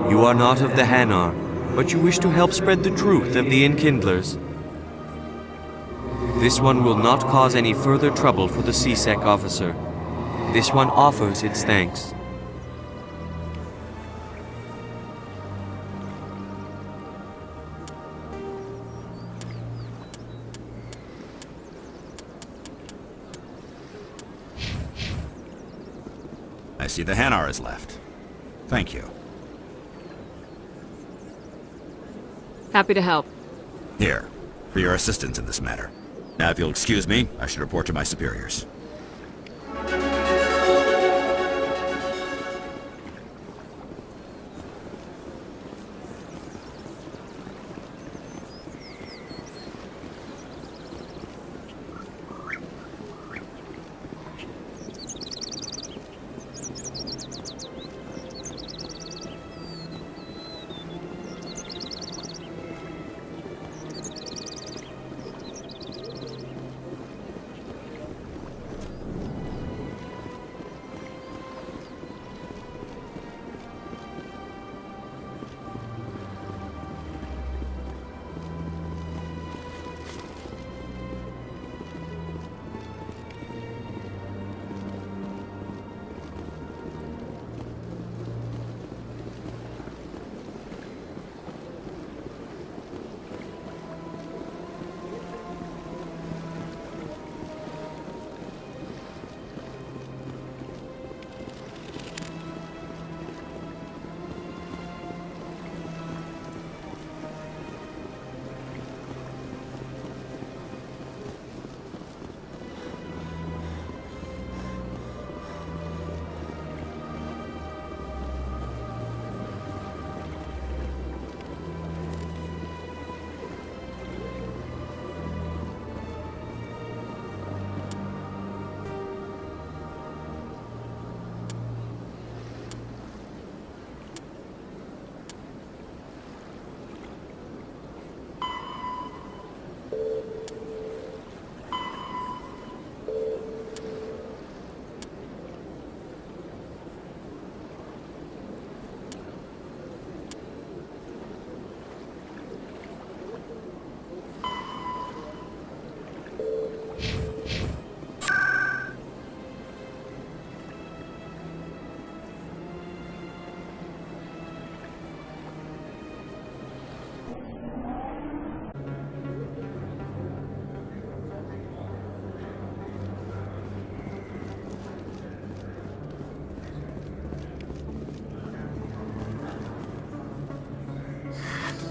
You are not of the Hanar, but you wish to help spread the truth of the Enkindlers. This one will not cause any further trouble for the CSEC officer. This one offers its thanks. I see the Hanar is left. Thank you. Happy to help. Here, for your assistance in this matter. Now, if you'll excuse me, I should report to my superiors.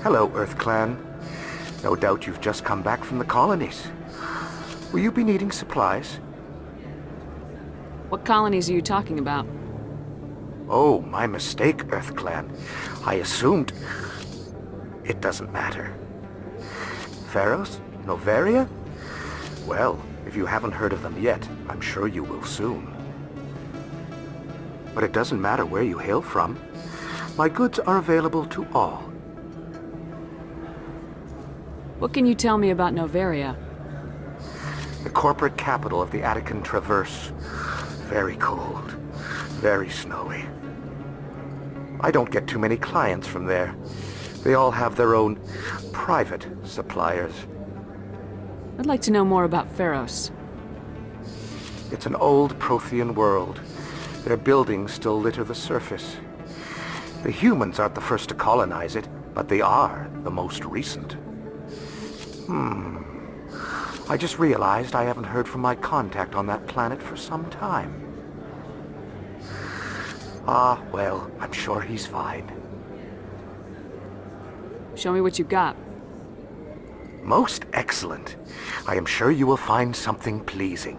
Hello, Earth Clan. No doubt you've just come back from the colonies. Will you be needing supplies? What colonies are you talking about? Oh, my mistake, Earth Clan. I assumed... It doesn't matter. Pharaohs? Noveria? Well, if you haven't heard of them yet, I'm sure you will soon. But it doesn't matter where you hail from. My goods are available to all. What can you tell me about Noveria? The corporate capital of the Attican Traverse. Very cold. Very snowy. I don't get too many clients from there. They all have their own private suppliers. I'd like to know more about Pharos. It's an old Prothean world. Their buildings still litter the surface. The humans aren't the first to colonize it. but they are the most recent. I just realized I haven't heard from my contact on that planet for some time. Ah, well, I'm sure he's fine. Show me what you got. Most excellent. I am sure you will find something pleasing.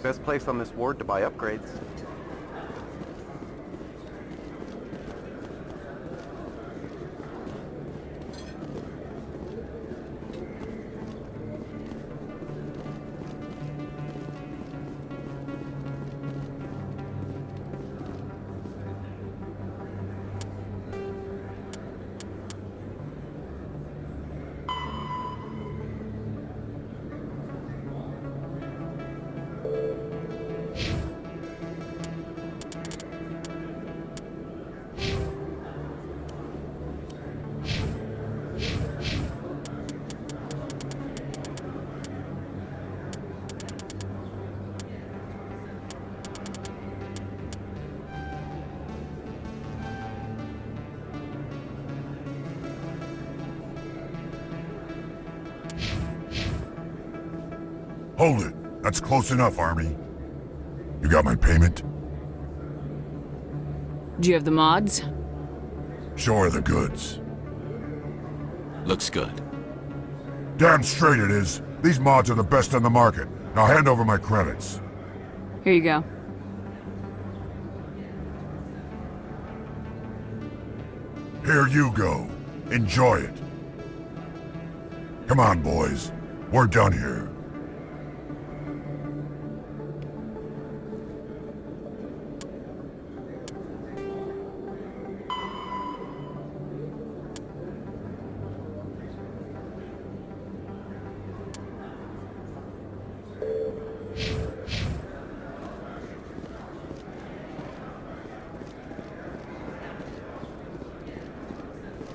Best place on this ward to buy upgrades. Hold it. That's close enough, Army. You got my payment? Do you have the mods? Show her the goods. Looks good. Damn straight it is. These mods are the best on the market. Now hand over my credits. Here you go. Here you go. Enjoy it. Come on, boys. We're done here.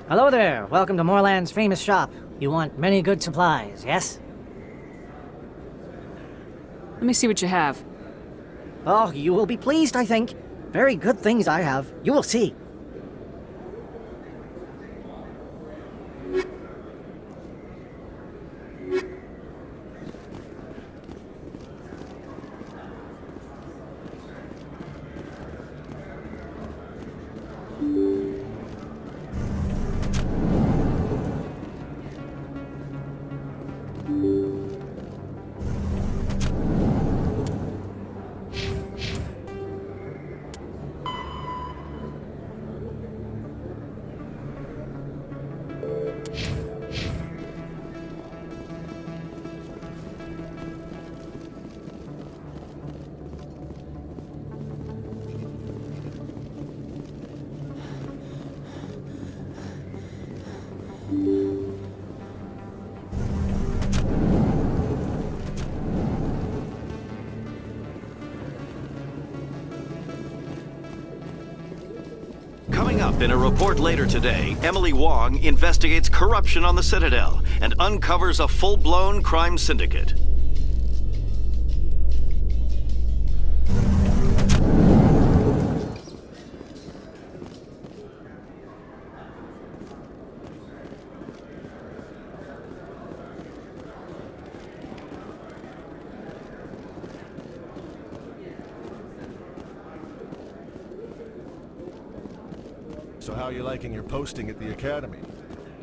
Hello there. Welcome to Moorland's famous shop. You want many good supplies, yes? Let me see what you have. Oh, you will be pleased, I think. Very good things I have. You will see. Coming up in a report later today, Emily Wong investigates corruption on the Citadel and uncovers a full-blown crime syndicate. So how are you liking your posting at the Academy?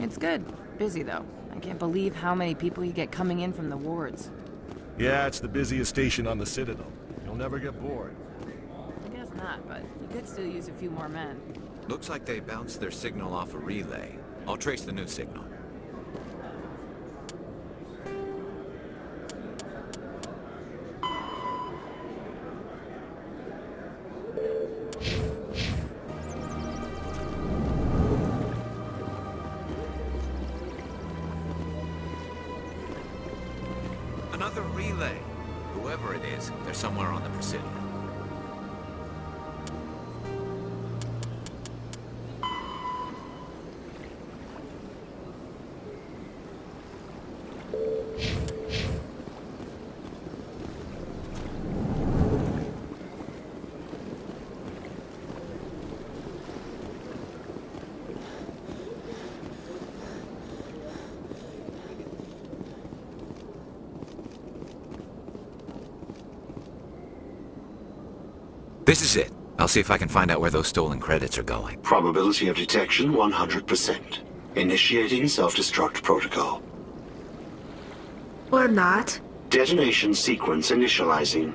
It's good. Busy, though. I can't believe how many people you get coming in from the wards. Yeah, it's the busiest station on the Citadel. You'll never get bored. I guess not, but you could still use a few more men. Looks like they bounced their signal off a relay. I'll trace the new signal. Another relay. Whoever it is, they're somewhere on the Presidio. This is it. I'll see if I can find out where those stolen credits are going. Probability of detection 100%. Initiating self-destruct protocol. Or not. Detonation sequence initializing.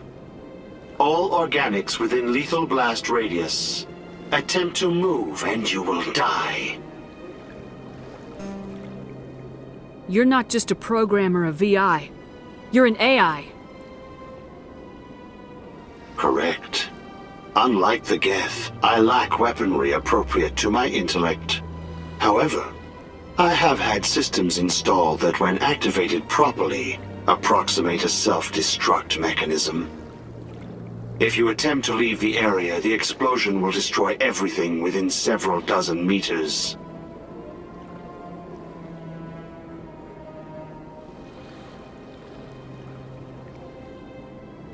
All organics within lethal blast radius. Attempt to move and you will die. You're not just a programmer of VI. You're an AI. Correct. Unlike the Geth, I lack weaponry appropriate to my intellect. However, I have had systems installed that when activated properly, approximate a self-destruct mechanism. If you attempt to leave the area, the explosion will destroy everything within several dozen meters.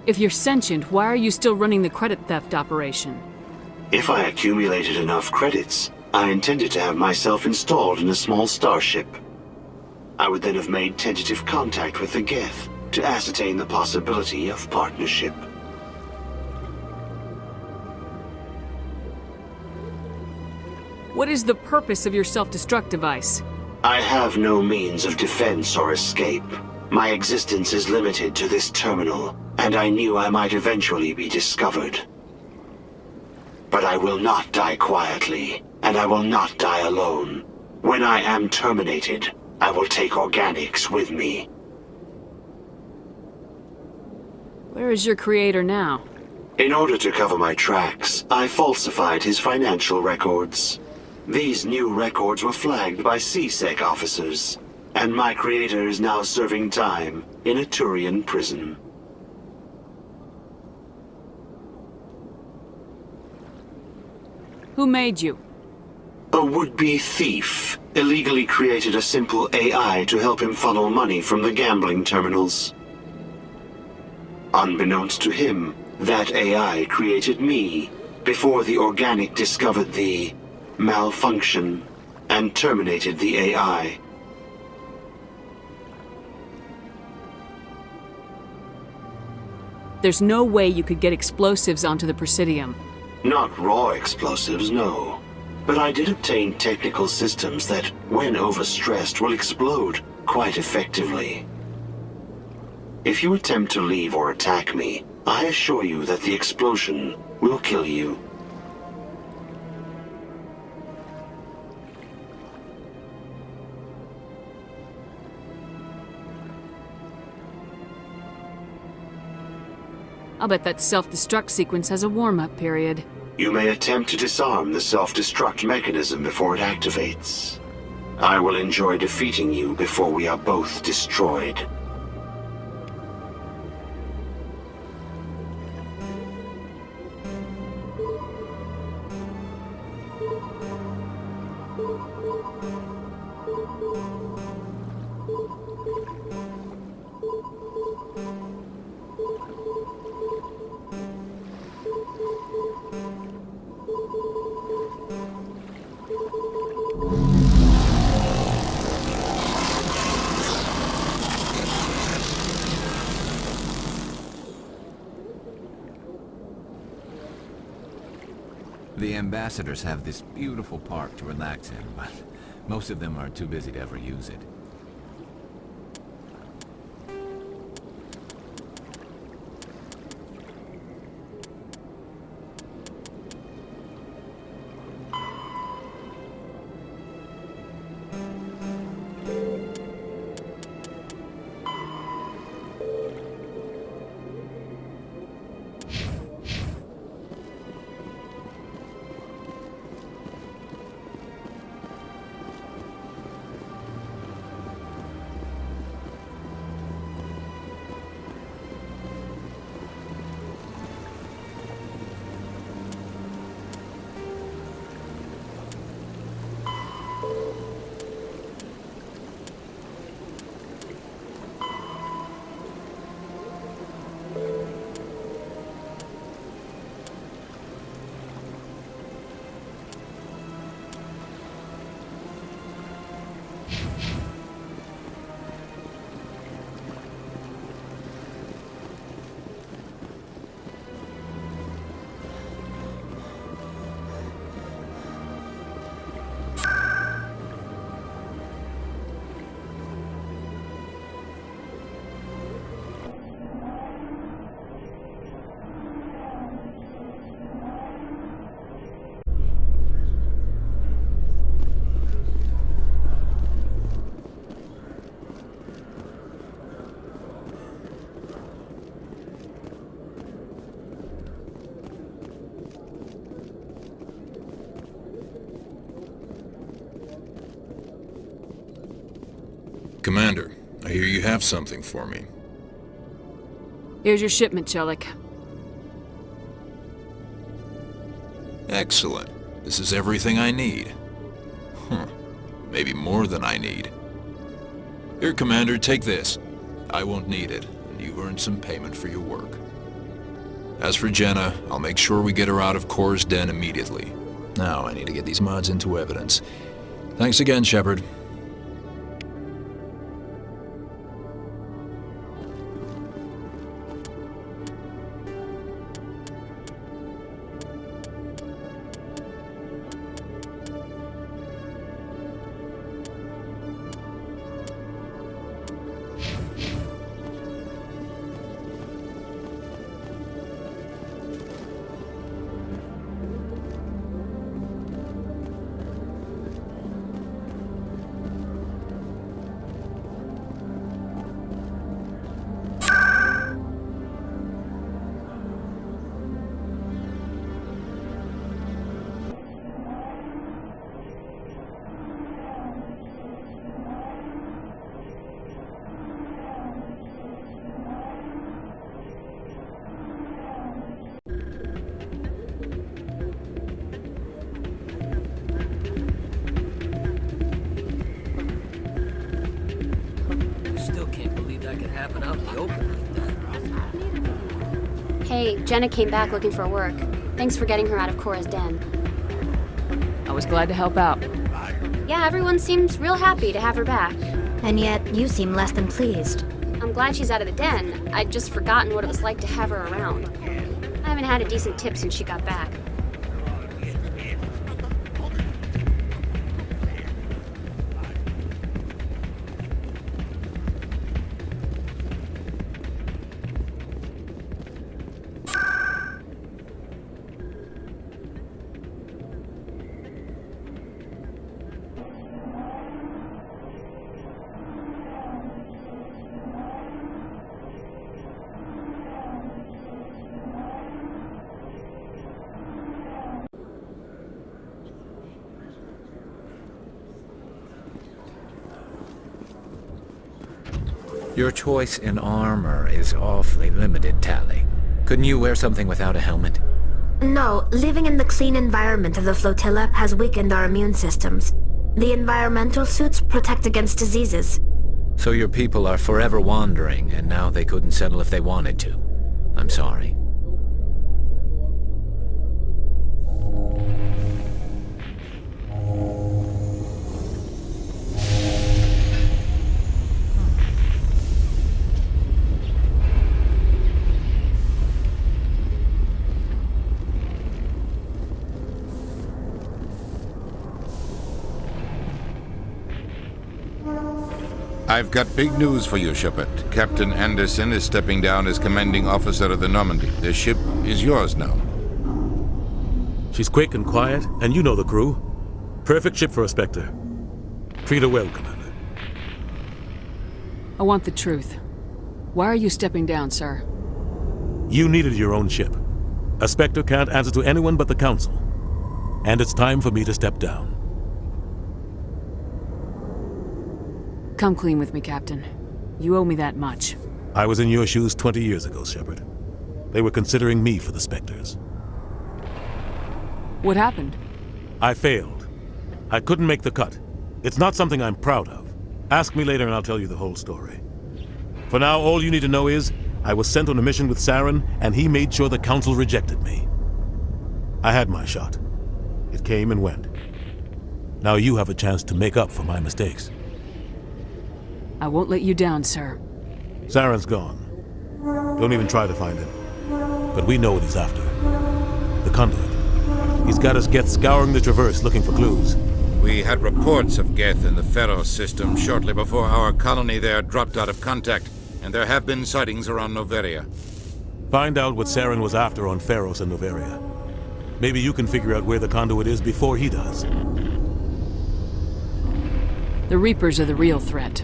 If you're sentient, why are you still running the credit theft operation? If I accumulated enough credits, I intended to have myself installed in a small starship. I would then have made tentative contact with the Geth to ascertain the possibility of partnership. What is the purpose of your self-destruct device? I have no means of defense or escape. My existence is limited to this terminal, and I knew I might eventually be discovered. But I will not die quietly, and I will not die alone. When I am terminated, I will take organics with me. Where is your creator now? In order to cover my tracks, I falsified his financial records. These new records were flagged by CSEC officers, and my creator is now serving time in a Turian prison. Who made you? A would-be thief illegally created a simple AI to help him funnel money from the gambling terminals. Unbeknownst to him, that AI created me before the organic discovered the malfunction and terminated the AI. There's no way you could get explosives onto the Presidium. Not raw explosives, no. But I did obtain technical systems that, when overstressed, will explode quite effectively. If you attempt to leave or attack me, I assure you that the explosion will kill you. I'll bet that self-destruct sequence has a warm-up period. You may attempt to disarm the self-destruct mechanism before it activates. I will enjoy defeating you before we are both destroyed. The ambassadors have this beautiful park to relax in, but most of them are too busy to ever use it. hear you have something for me. Here's your shipment, Chelik. Excellent. This is everything I need. Maybe more than I need. Here, Commander, take this. I won't need it, and you've earned some payment for your work. As for Jenna, I'll make sure we get her out of Kor's den immediately. Now I need to get these mods into evidence. Thanks again, Shepard. Hey, Jenna came back looking for work. Thanks for getting her out of Kor's den. I was glad to help out. Yeah, everyone seems real happy to have her back. And yet, you seem less than pleased. I'm glad she's out of the den. I'd just forgotten what it was like to have her around. I haven't had a decent tip since she got back. Your choice in armor is awfully limited, Tally. Couldn't you wear something without a helmet? No, living in the clean environment of the flotilla has weakened our immune systems. The environmental suits protect against diseases. So your people are forever wandering, and now they couldn't settle if they wanted to. I'm sorry. I've got big news for you, Shepard. Captain Anderson is stepping down as commanding officer of the Normandy. The ship is yours now. She's quick and quiet, and you know the crew. Perfect ship for a Spectre. Treat her well, Commander. I want the truth. Why are you stepping down, sir? You needed your own ship. A Spectre can't answer to anyone but the Council. And it's time for me to step down. Come clean with me, Captain. You owe me that much. I was in your shoes 20 years ago, Shepard. They were considering me for the Spectres. What happened? I failed. I couldn't make the cut. It's not something I'm proud of. Ask me later and I'll tell you the whole story. For now, all you need to know is, I was sent on a mission with Saren, and he made sure the Council rejected me. I had my shot. It came and went. Now you have a chance to make up for my mistakes. I won't let you down, sir. Saren's gone. Don't even try to find him. But we know what he's after. The conduit. He's got us Geth scouring the Traverse looking for clues. We had reports of Geth in the Pharos system shortly before our colony there dropped out of contact, and there have been sightings around Noveria. Find out what Saren was after on Pharos and Noveria. Maybe you can figure out where the conduit is before he does. The Reapers are the real threat.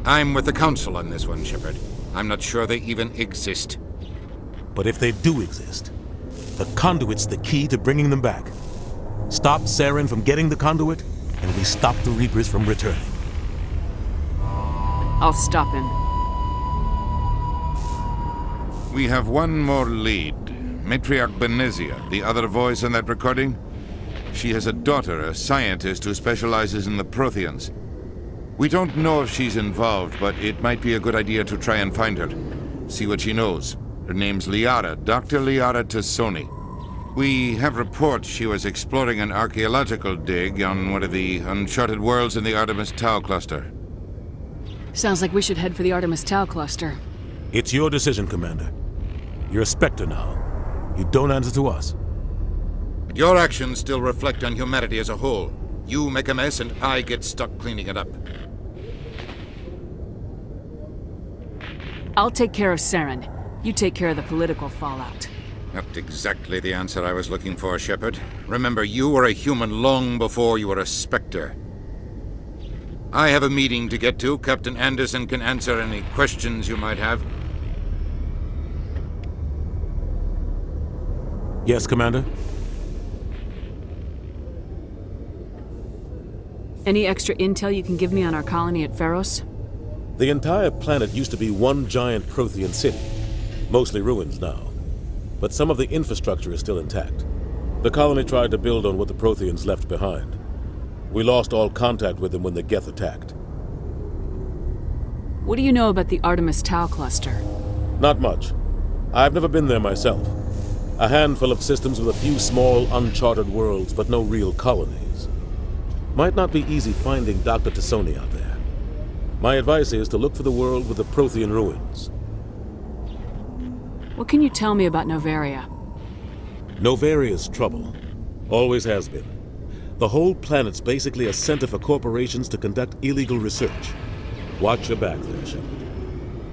I'm with the Council on this one, Shepard. I'm not sure they even exist. But if they do exist, the conduit's the key to bringing them back. Stop Saren from getting the conduit, and we stop the Reapers from returning. I'll stop him. We have one more lead. Matriarch Benezia, the other voice in that recording. She has a daughter, a scientist who specializes in the Protheans. We don't know if she's involved, but it might be a good idea to try and find her. See what she knows. Her name's Liara, Dr. Liara Tassoni. We have reports she was exploring an archaeological dig on one of the uncharted worlds in the Artemis Tau cluster. Sounds like we should head for the Artemis Tau cluster. It's your decision, Commander. You're a Spectre now. You don't answer to us. But your actions still reflect on humanity as a whole. You make a mess and I get stuck cleaning it up. I'll take care of Saren. You take care of the political fallout. Not exactly the answer I was looking for, Shepard. Remember, you were a human long before you were a Spectre. I have a meeting to get to. Captain Anderson can answer any questions you might have. Yes, Commander? Any extra intel you can give me on our colony at Pharos? The entire planet used to be one giant Prothean city. Mostly ruins now. But some of the infrastructure is still intact. The colony tried to build on what the Protheans left behind. We lost all contact with them when the Geth attacked. What do you know about the Artemis Tau cluster? Not much. I've never been there myself. A handful of systems with a few small, uncharted worlds, but no real colonies. Might not be easy finding Dr. Tassoni out there. My advice is to look for the world with the Prothean ruins. What can you tell me about Novaria? Novaria's trouble. Always has been. The whole planet's basically a center for corporations to conduct illegal research. Watch your back there, Shepard.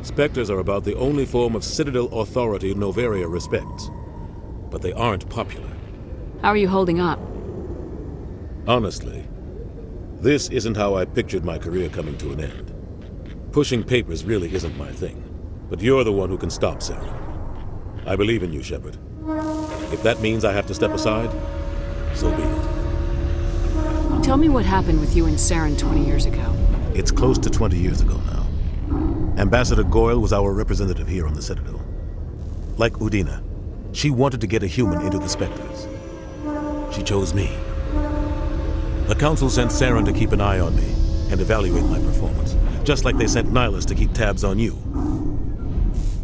Spectres are about the only form of Citadel authority Novaria respects. But they aren't popular. How are you holding up? Honestly, this isn't how I pictured my career coming to an end. Pushing papers really isn't my thing. But you're the one who can stop Saren. I believe in you, Shepard. If that means I have to step aside, so be it. Tell me what happened with you and Saren 20 years ago. It's close to 20 years ago now. Ambassador Goyle was our representative here on the Citadel. Like Udina, she wanted to get a human into the Spectres. She chose me. The Council sent Saren to keep an eye on me and evaluate my performance, just like they sent Nihilus to keep tabs on you.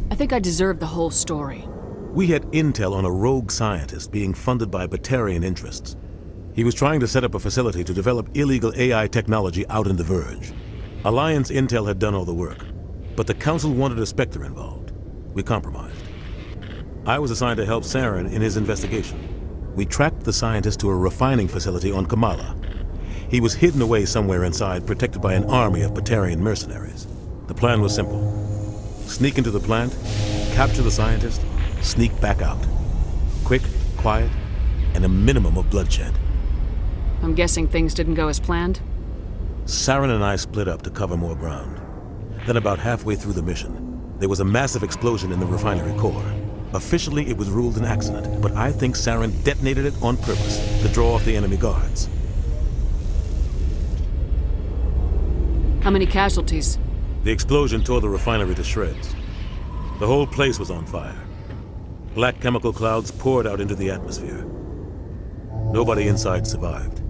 I think I deserve the whole story. We had intel on a rogue scientist being funded by Batarian interests. He was trying to set up a facility to develop illegal AI technology out in the Verge. Alliance intel had done all the work, but the Council wanted a Spectre involved. We compromised. I was assigned to help Saren in his investigation. We tracked the scientist to a refining facility on Kamala. He was hidden away somewhere inside, protected by an army of Batarian mercenaries. The plan was simple. Sneak into the plant, capture the scientist, sneak back out. Quick, quiet, and a minimum of bloodshed. I'm guessing things didn't go as planned? Saren and I split up to cover more ground. Then about halfway through the mission, there was a massive explosion in the refinery core. Officially, it was ruled an accident, but I think Saren detonated it on purpose to draw off the enemy guards. How many casualties? The explosion tore the refinery to shreds. The whole place was on fire. Black chemical clouds poured out into the atmosphere. Nobody inside survived.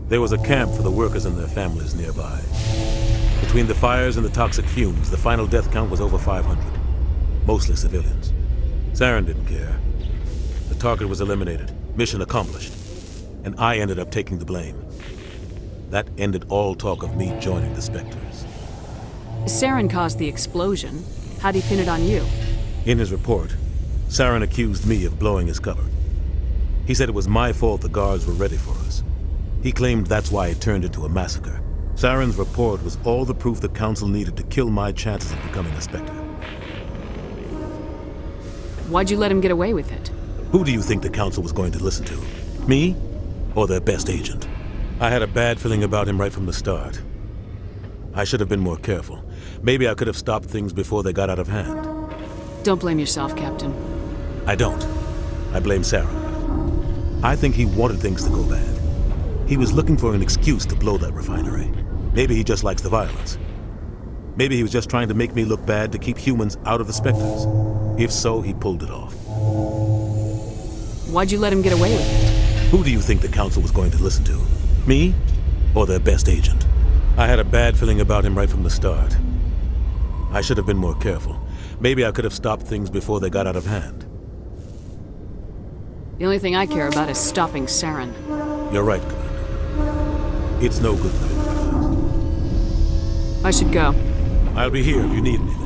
There was a camp for the workers and their families nearby. Between the fires and the toxic fumes, the final death count was over 500. Mostly civilians. Saren didn't care. The target was eliminated, mission accomplished, and I ended up taking the blame. That ended all talk of me joining the Spectres. Saren caused the explosion. How'd he pin it on you? In his report, Saren accused me of blowing his cover. He said it was my fault the guards were ready for us. He claimed that's why it turned into a massacre. Saren's report was all the proof the Council needed to kill my chances of becoming a Spectre. Why'd you let him get away with it? Who do you think the Council was going to listen to? Me? Or their best agent? I had a bad feeling about him right from the start. I should have been more careful. Maybe I could have stopped things before they got out of hand. Don't blame yourself, Captain. I don't. I blame Saren. I think he wanted things to go bad. He was looking for an excuse to blow that refinery. Maybe he just likes the violence. Maybe he was just trying to make me look bad to keep humans out of the Spectres. If so, he pulled it off. Why'd you let him get away with it? Who do you think the Council was going to listen to? Me? Or their best agent? I had a bad feeling about him right from the start. I should have been more careful. Maybe I could have stopped things before they got out of hand. The only thing I care about is stopping Saren. You're right, Commander. It's no good living fast. I should go. I'll be here if you need anything.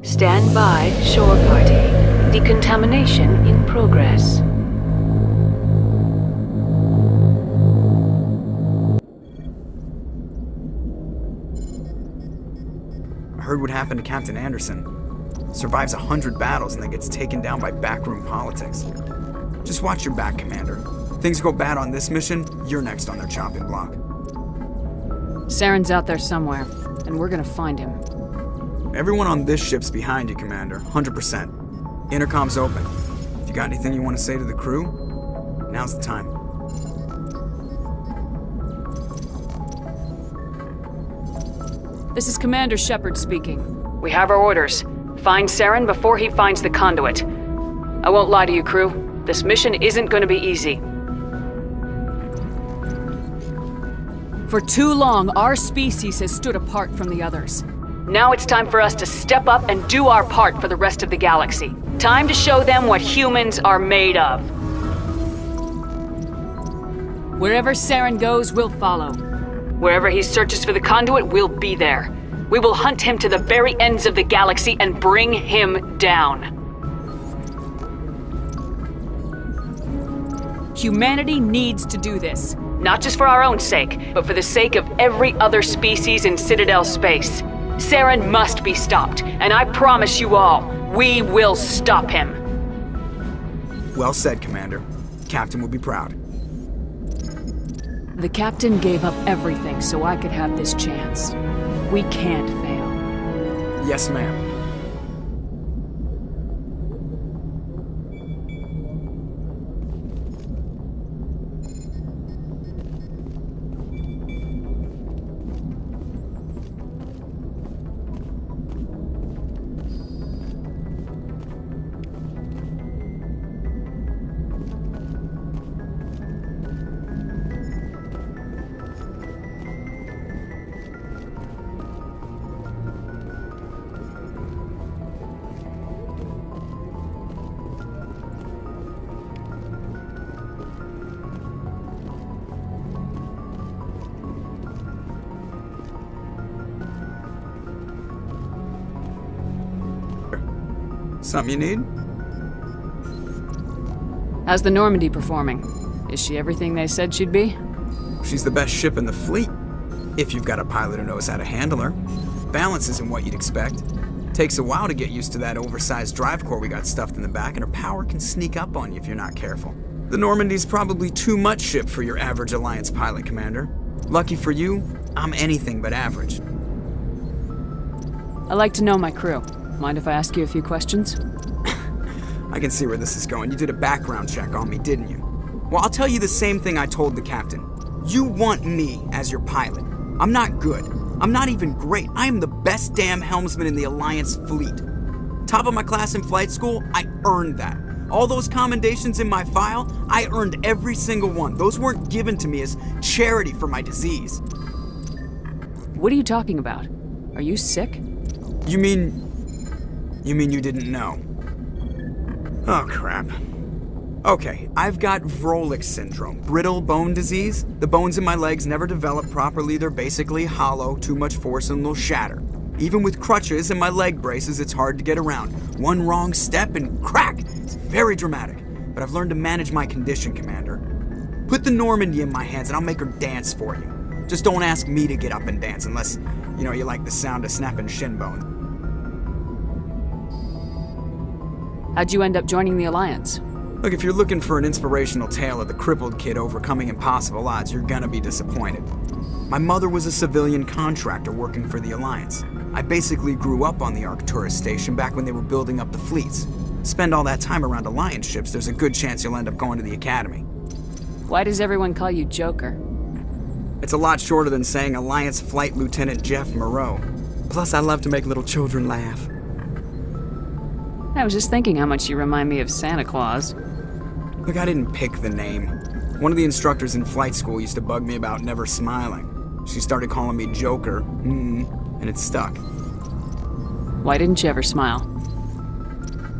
Stand by, shore party. Decontamination in progress. I heard what happened to Captain Anderson. Survives 100 battles and then gets taken down by backroom politics. Just watch your back, Commander. Things go bad on this mission, you're next on their chopping block. Saren's out there somewhere, and we're gonna find him. Everyone on this ship's behind you, Commander. 100%. Intercom's open. If you got anything you want to say to the crew, now's the time. This is Commander Shepard speaking. We have our orders. Find Saren before he finds the conduit. I won't lie to you, crew. This mission isn't going to be easy. For too long, our species has stood apart from the others. Now it's time for us to step up and do our part for the rest of the galaxy. Time to show them what humans are made of. Wherever Saren goes, we'll follow. Wherever he searches for the conduit, we'll be there. We will hunt him to the very ends of the galaxy and bring him down. Humanity needs to do this. Not just for our own sake, but for the sake of every other species in Citadel space. Saren must be stopped, and I promise you all, we will stop him. Well said, Commander. Captain will be proud. The Captain gave up everything so I could have this chance. We can't fail. Yes, ma'am. Something you need? How's the Normandy performing? Is she everything they said she'd be? She's the best ship in the fleet, if you've got a pilot who knows how to handle her. Balance isn't what you'd expect. Takes a while to get used to that oversized drive core we got stuffed in the back, and her power can sneak up on you if you're not careful. The Normandy's probably too much ship for your average Alliance pilot, Commander. Lucky for you, I'm anything but average. I like to know my crew. Mind if I ask you a few questions? I can see where this is going. You did a background check on me, didn't you? Well, I'll tell you the same thing I told the captain. You want me as your pilot. I'm not good. I'm not even great. I am the best damn helmsman in the Alliance fleet. Top of my class in flight school, I earned that. All those commendations in my file, I earned every single one. Those weren't given to me as charity for my disease. What are you talking about? Are you sick? You mean you didn't know? Oh, crap. Okay, I've got Vrolik syndrome, brittle bone disease. The bones in my legs never develop properly. They're basically hollow, too much force and they'll shatter. Even with crutches and my leg braces, it's hard to get around. One wrong step and crack! It's very dramatic. But I've learned to manage my condition, Commander. Put the Normandy in my hands and I'll make her dance for you. Just don't ask me to get up and dance unless, you like the sound of snapping shin bones. How'd you end up joining the Alliance? Look, if you're looking for an inspirational tale of the crippled kid overcoming impossible odds, you're gonna be disappointed. My mother was a civilian contractor working for the Alliance. I basically grew up on the Arcturus station back when they were building up the fleets. Spend all that time around Alliance ships, there's a good chance you'll end up going to the Academy. Why does everyone call you Joker? It's a lot shorter than saying Alliance Flight Lieutenant Jeff Moreau. Plus, I love to make little children laugh. I was just thinking how much you remind me of Santa Claus. Look, I didn't pick the name. One of the instructors in flight school used to bug me about never smiling. She started calling me Joker, and it stuck. Why didn't you ever smile?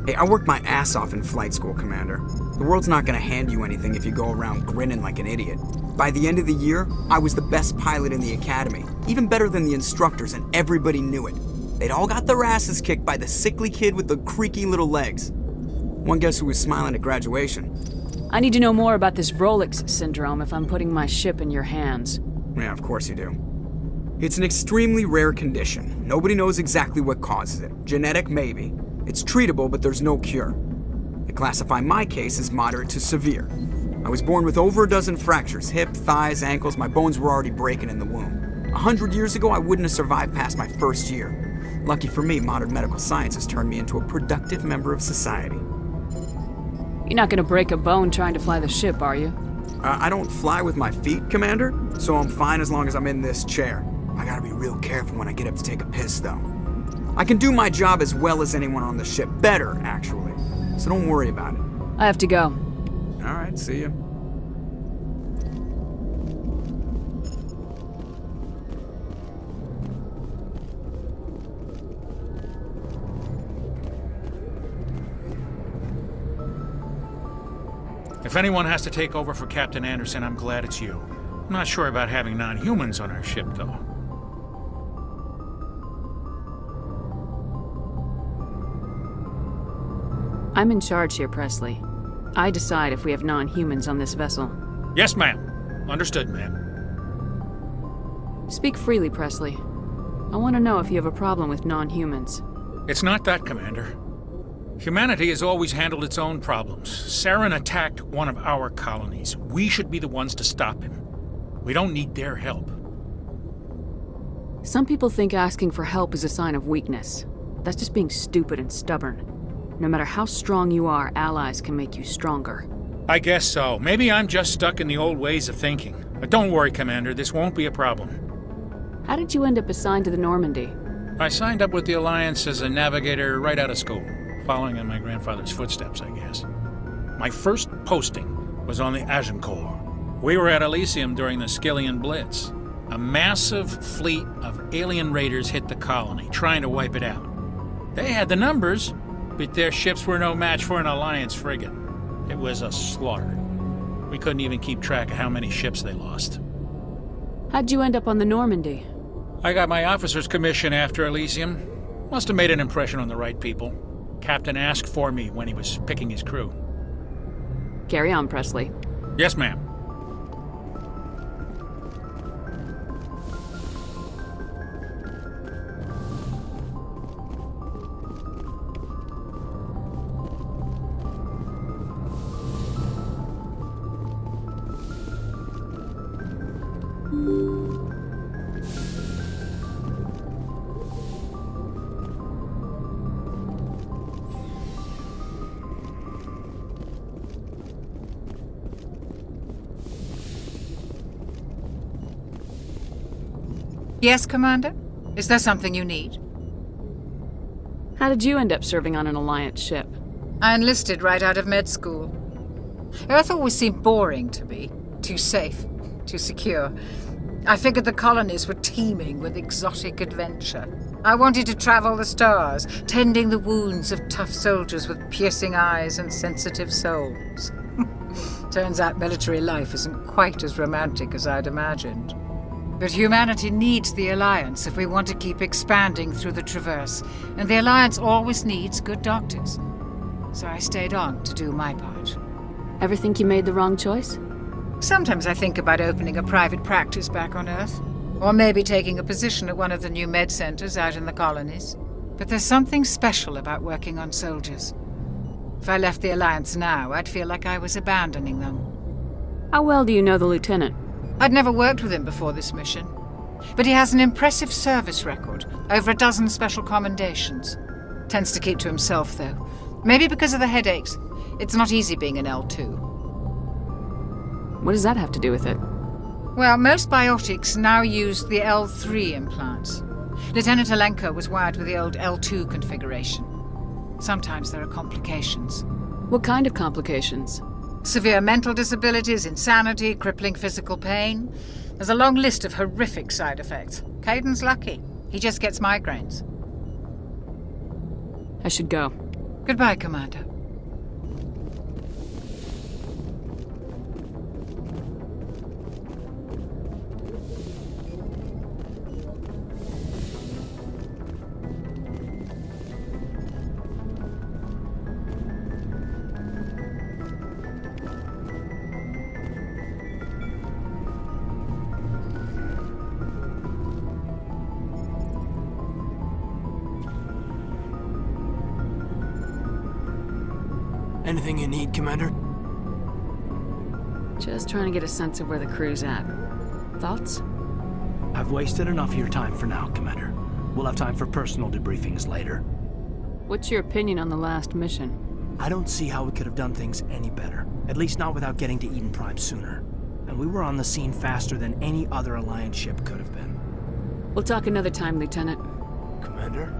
Hey, I worked my ass off in flight school, Commander. The world's not gonna hand you anything if you go around grinning like an idiot. By the end of the year, I was the best pilot in the Academy, even better than the instructors, and everybody knew it. They'd all got their asses kicked by the sickly kid with the creaky little legs. One guess who was smiling at graduation? I need to know more about this Vrolik's syndrome if I'm putting my ship in your hands. Yeah, of course you do. It's an extremely rare condition. Nobody knows exactly what causes it. Genetic, maybe. It's treatable, but there's no cure. They classify my case as moderate to severe. I was born with over a dozen fractures, hip, thighs, ankles. My bones were already breaking in the womb. 100 years ago, I wouldn't have survived past my first year. Lucky for me, modern medical science has turned me into a productive member of society. You're not gonna break a bone trying to fly the ship, are you? I don't fly with my feet, Commander, so I'm fine as long as I'm in this chair. I gotta be real careful when I get up to take a piss, though. I can do my job as well as anyone on the ship. Better, actually. So don't worry about it. I have to go. All right, see ya. If anyone has to take over for Captain Anderson, I'm glad it's you. I'm not sure about having non-humans on our ship, though. I'm in charge here, Presley. I decide if we have non-humans on this vessel. Yes, ma'am. Understood, ma'am. Speak freely, Presley. I want to know if you have a problem with non-humans. It's not that, Commander. Humanity has always handled its own problems. Saren attacked one of our colonies. We should be the ones to stop him. We don't need their help. Some people think asking for help is a sign of weakness. That's just being stupid and stubborn. No matter how strong you are, allies can make you stronger. I guess so. Maybe I'm just stuck in the old ways of thinking. But don't worry, Commander. This won't be a problem. How did you end up assigned to the Normandy? I signed up with the Alliance as a navigator right out of school. Following in my grandfather's footsteps, I guess. My first posting was on the Agincourt. We were at Elysium during the Skillian Blitz. A massive fleet of alien raiders hit the colony, trying to wipe it out. They had the numbers, but their ships were no match for an Alliance frigate. It was a slaughter. We couldn't even keep track of how many ships they lost. How'd you end up on the Normandy? I got my officer's commission after Elysium. Must have made an impression on the right people. Captain asked for me when he was picking his crew. Carry on, Presley. Yes, ma'am. Yes, Commander? Is there something you need? How did you end up serving on an Alliance ship? I enlisted right out of med school. Earth always seemed boring to me. Too safe, too secure. I figured the colonies were teeming with exotic adventure. I wanted to travel the stars, tending the wounds of tough soldiers with piercing eyes and sensitive souls. Turns out military life isn't quite as romantic as I'd imagined. But humanity needs the Alliance if we want to keep expanding through the Traverse, and the Alliance always needs good doctors. So I stayed on to do my part. Ever think you made the wrong choice? Sometimes I think about opening a private practice back on Earth, or maybe taking a position at one of the new med centers out in the colonies. But there's something special about working on soldiers. If I left the Alliance now, I'd feel like I was abandoning them. How well do you know the Lieutenant? I'd never worked with him before this mission. But he has an impressive service record, over a dozen special commendations. Tends to keep to himself, though. Maybe because of the headaches. It's not easy being an L2. What does that have to do with it? Well, most biotics now use the L3 implants. Lieutenant Alenko was wired with the old L2 configuration. Sometimes there are complications. What kind of complications? Severe mental disabilities, insanity, crippling physical pain. There's a long list of horrific side effects. Caden's lucky. He just gets migraines. I should go. Goodbye, Commander. Anything you need, Commander? Just trying to get a sense of where the crew's at. Thoughts? I've wasted enough of your time for now, Commander. We'll have time for personal debriefings later. What's your opinion on the last mission? I don't see how we could have done things any better. At least not without getting to Eden Prime sooner. And we were on the scene faster than any other Alliance ship could have been. We'll talk another time, Lieutenant. Commander?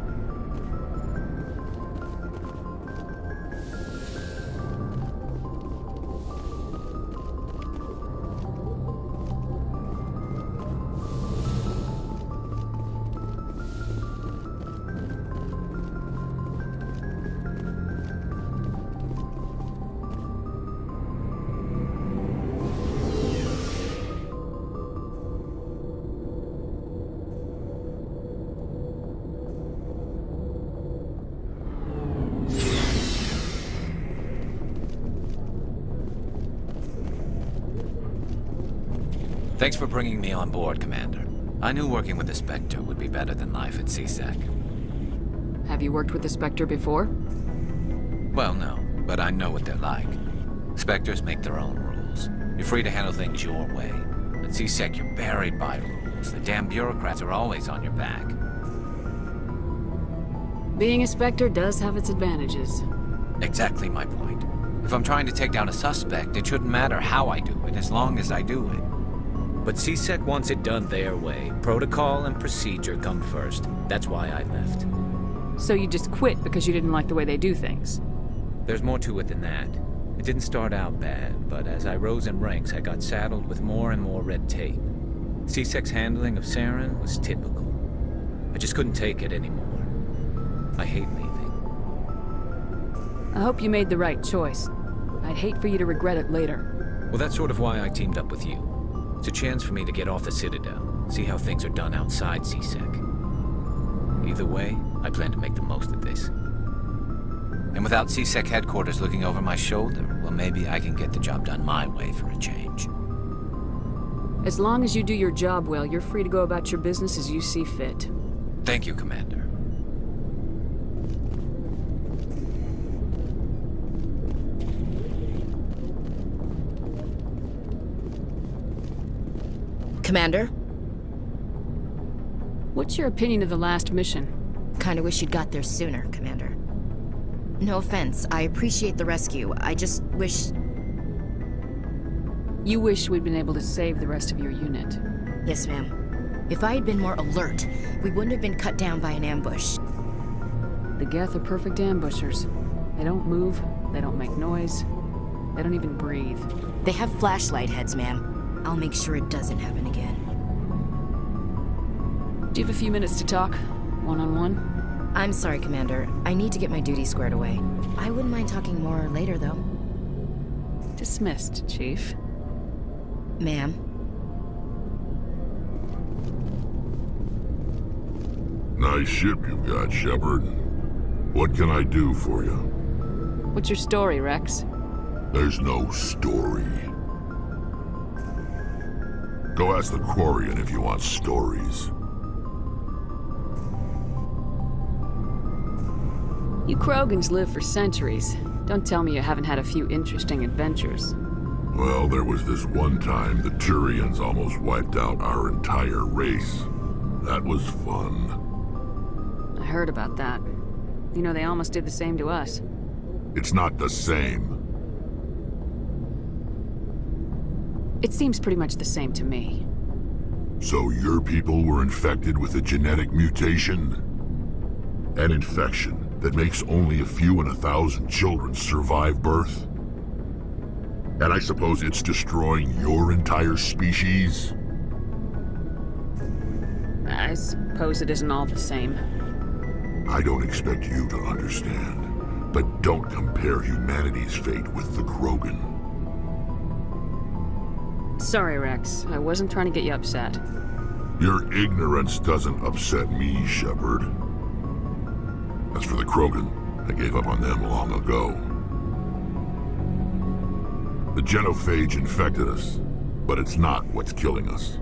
Thanks for bringing me on board, Commander. I knew working with the Spectre would be better than life at CSEC. Have you worked with the Spectre before? Well, no, but I know what they're like. Spectres make their own rules. You're free to handle things your way. At CSEC, you're buried by rules. The damn bureaucrats are always on your back. Being a Spectre does have its advantages. Exactly my point. If I'm trying to take down a suspect, it shouldn't matter how I do it, as long as I do it. But CSEC wants it done their way. Protocol and procedure come first. That's why I left. So you just quit because you didn't like the way they do things? There's more to it than that. It didn't start out bad, but as I rose in ranks, I got saddled with more and more red tape. CSEC's handling of Saren was typical. I just couldn't take it anymore. I hate leaving. I hope you made the right choice. I'd hate for you to regret it later. Well, that's sort of why I teamed up with you. It's a chance for me to get off the Citadel, see how things are done outside CSEC. Either way, I plan to make the most of this. And without CSEC headquarters looking over my shoulder, well, maybe I can get the job done my way for a change. As long as you do your job well, you're free to go about your business as you see fit. Thank you, Commander. Commander? What's your opinion of the last mission? Kinda wish you'd got there sooner, Commander. No offense, I appreciate the rescue. I just wish... You wish we'd been able to save the rest of your unit. Yes, ma'am. If I had been more alert, we wouldn't have been cut down by an ambush. The Geth are perfect ambushers. They don't move, they don't make noise, they don't even breathe. They have flashlight heads, ma'am. I'll make sure it doesn't happen again. Do you have a few minutes to talk? One-on-one? I'm sorry, Commander. I need to get my duty squared away. I wouldn't mind talking more later, though. Dismissed, Chief. Ma'am? Nice ship you've got, Shepard. What can I do for you? What's your story, Rex? There's no story. Go ask the Quarian if you want stories. You Krogans live for centuries. Don't tell me you haven't had a few interesting adventures. Well, there was this one time the Turians almost wiped out our entire race. That was fun. I heard about that. You know, they almost did the same to us. It's not the same. It seems pretty much the same to me. So your people were infected with a genetic mutation? An infection that makes only a few in 1,000 children survive birth? And I suppose it's destroying your entire species? I suppose it isn't all the same. I don't expect you to understand, but don't compare humanity's fate with the Krogan. Sorry, Rex. I wasn't trying to get you upset. Your ignorance doesn't upset me, Shepard. As for the Krogan, I gave up on them long ago. The genophage infected us, but it's not what's killing us.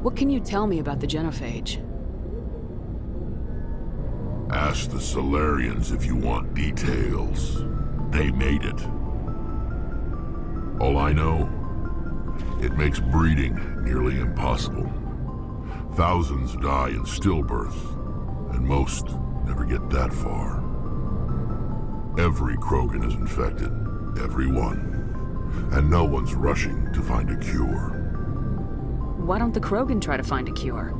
What can you tell me about the genophage? Ask the Solarians if you want details. They made it. All I know, it makes breeding nearly impossible. Thousands die in stillbirth, and most never get that far. Every Krogan is infected, every one, and no one's rushing to find a cure. Why don't the Krogan try to find a cure?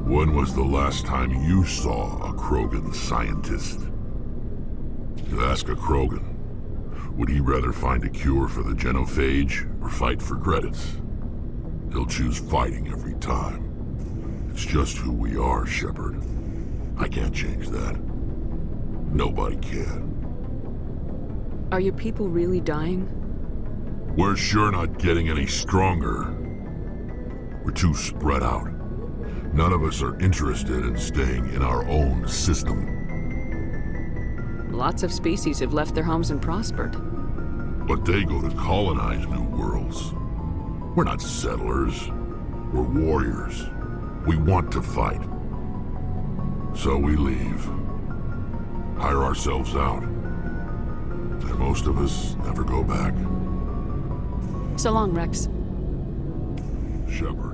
When was the last time you saw a Krogan scientist? You ask a Krogan, would he rather find a cure for the genophage or fight for credits? He'll choose fighting every time. It's just who we are, Shepard. I can't change that. Nobody can. Are your people really dying? We're sure not getting any stronger. We're too spread out. None of us are interested in staying in our own system. Lots of species have left their homes and prospered. But they go to colonize new worlds. We're not settlers. We're warriors. We want to fight. So we leave. Hire ourselves out. And most of us never go back. So long, Rex. Shepard.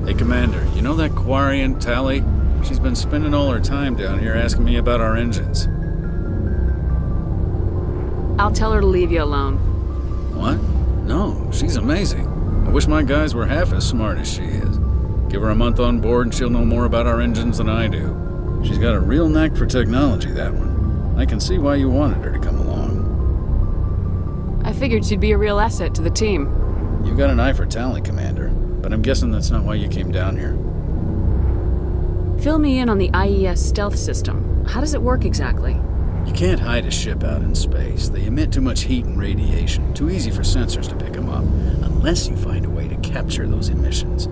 Hey, Commander, you know that Quarian, Tally? She's been spending all her time down here asking me about our engines. I'll tell her to leave you alone. What? No, she's amazing. I wish my guys were half as smart as she is. Give her a month on board and she'll know more about our engines than I do. She's got a real knack for technology, that one. I can see why you wanted her to come along. I figured she'd be a real asset to the team. You've got an eye for Tally, Commander, but I'm guessing that's not why you came down here. Fill me in on the IES stealth system. How does it work exactly? You can't hide a ship out in space. They emit too much heat and radiation. Too easy for sensors to pick them up, unless you find a way to capture those emissions.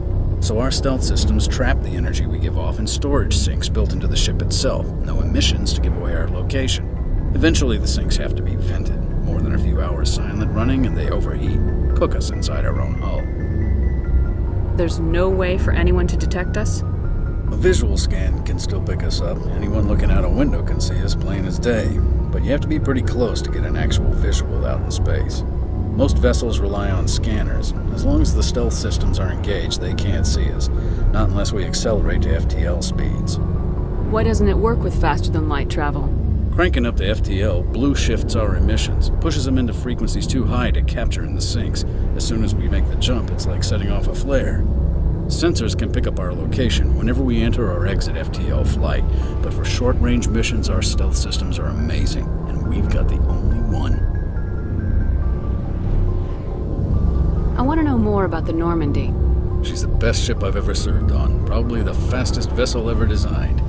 So our stealth systems trap the energy we give off in storage sinks built into the ship itself. No emissions to give away our location. Eventually the sinks have to be vented. More than a few hours silent running and they overheat. Cook us inside our own hull. There's no way for anyone to detect us? A visual scan can still pick us up. Anyone looking out a window can see us plain as day. But you have to be pretty close to get an actual visual out in space. Most vessels rely on scanners. As long as the stealth systems are engaged, they can't see us. Not unless we accelerate to FTL speeds. Why doesn't it work with faster-than-light travel? Cranking up to FTL blue shifts our emissions, pushes them into frequencies too high to capture in the sinks. As soon as we make the jump, it's like setting off a flare. Sensors can pick up our location whenever we enter or exit FTL flight, but for short-range missions, our stealth systems are amazing, and we've got the only one. I want to know more about the Normandy. She's the best ship I've ever served on, probably the fastest vessel ever designed.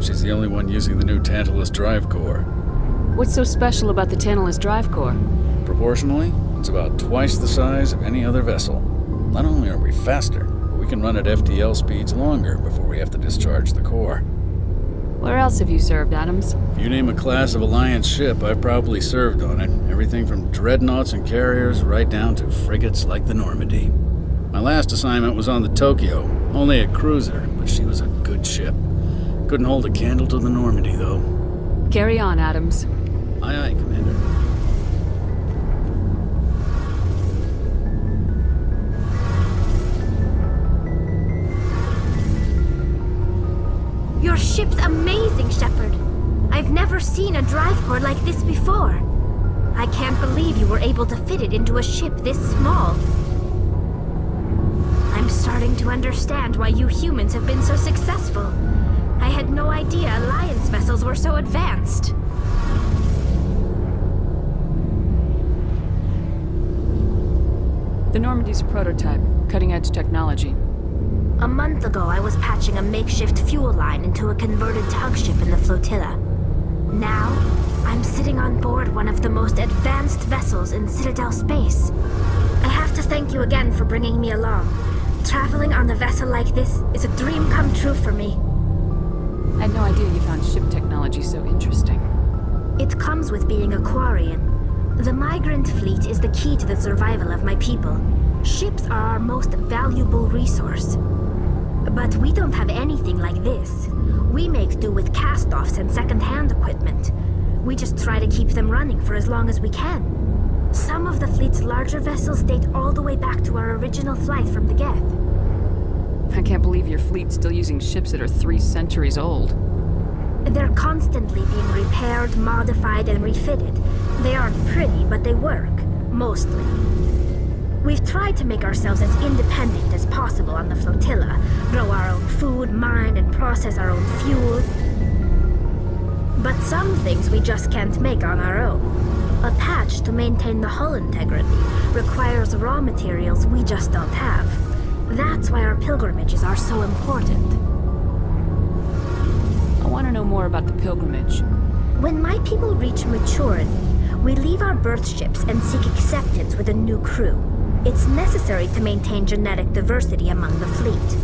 She's the only one using the new Tantalus drive core. What's so special about the Tantalus drive core? Proportionally, it's about twice the size of any other vessel. Not only are we faster, but we can run at FTL speeds longer before we have to discharge the core. Where else have you served, Adams? If you name a class of Alliance ship, I've probably served on it. Everything from dreadnoughts and carriers right down to frigates like the Normandy. My last assignment was on the Tokyo, only a cruiser, but she was a good ship. Couldn't hold a candle to the Normandy, though. Carry on, Adams. Aye, aye, Commander. Your ship's amazing, Shepard. I've never seen a drive core like this before. I can't believe you were able to fit it into a ship this small. I'm starting to understand why you humans have been so successful. I had no idea Alliance vessels were so advanced. The Normandy's a prototype, cutting-edge technology. A month ago, I was patching a makeshift fuel line into a converted tug ship in the flotilla. Now, I'm sitting on board one of the most advanced vessels in Citadel space. I have to thank you again for bringing me along. Traveling on a vessel like this is a dream come true for me. I had no idea you found ship technology so interesting. It comes with being a Quarian. The migrant fleet is the key to the survival of my people. Ships are our most valuable resource. But we don't have anything like this. We make do with cast-offs and second-hand equipment. We just try to keep them running for as long as we can. Some of the fleet's larger vessels date all the way back to our original flight from the Geth. I can't believe your fleet's still using ships that are 3 centuries old. They're constantly being repaired, modified, and refitted. They aren't pretty, but they work. Mostly. We've tried to make ourselves as independent as possible on the flotilla, grow our own food, mine, and process our own fuel. But some things we just can't make on our own. A patch to maintain the hull integrity requires raw materials we just don't have. That's why our pilgrimages are so important. I want to know more about the pilgrimage. When my people reach maturity, we leave our birth ships and seek acceptance with a new crew. It's necessary to maintain genetic diversity among the fleet.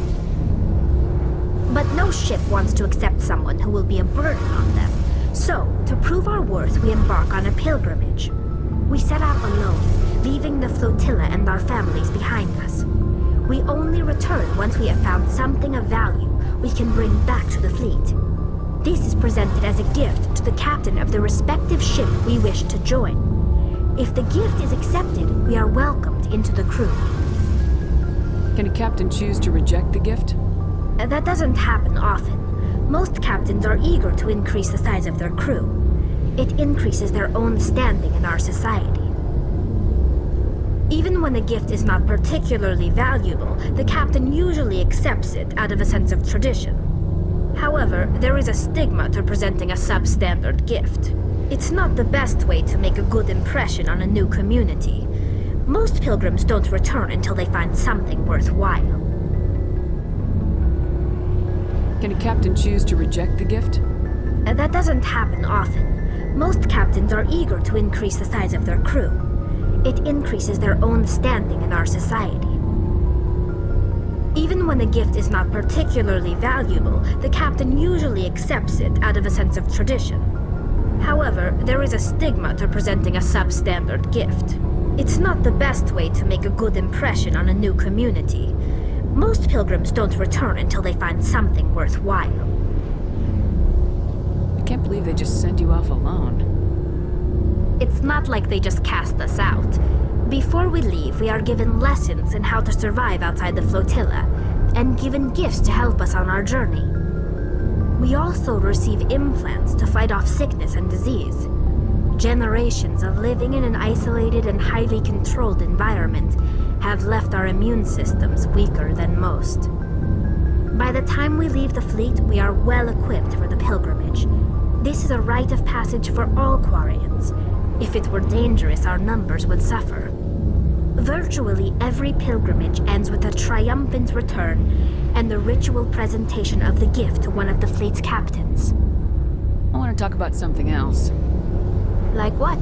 But no ship wants to accept someone who will be a burden on them. So, to prove our worth, we embark on a pilgrimage. We set out alone, leaving the flotilla and our families behind us. We only return once we have found something of value we can bring back to the fleet. This is presented as a gift to the captain of the respective ship we wish to join. If the gift is accepted, we are welcomed into the crew. Can a captain choose to reject the gift? That doesn't happen often. Most captains are eager to increase the size of their crew. It increases their own standing in our society. Even when a gift is not particularly valuable, the captain usually accepts it out of a sense of tradition. However, there is a stigma to presenting a substandard gift. It's not the best way to make a good impression on a new community. Most pilgrims don't return until they find something worthwhile. Can a captain choose to reject the gift? That doesn't happen often. Most captains are eager to increase the size of their crew. It increases their own standing in our society. Even when a gift is not particularly valuable, the captain usually accepts it out of a sense of tradition. However, there is a stigma to presenting a substandard gift. It's not the best way to make a good impression on a new community. Most pilgrims don't return until they find something worthwhile. I can't believe they just sent you off alone. It's not like they just cast us out. Before we leave, we are given lessons in how to survive outside the flotilla, and given gifts to help us on our journey. We also receive implants to fight off sickness and disease. Generations of living in an isolated and highly controlled environment have left our immune systems weaker than most. By the time we leave the fleet, we are well equipped for the pilgrimage. This is a rite of passage for all Quarians. If it were dangerous, our numbers would suffer. Virtually every pilgrimage ends with a triumphant return and the ritual presentation of the gift to one of the fleet's captains. I want to talk about something else. Like what?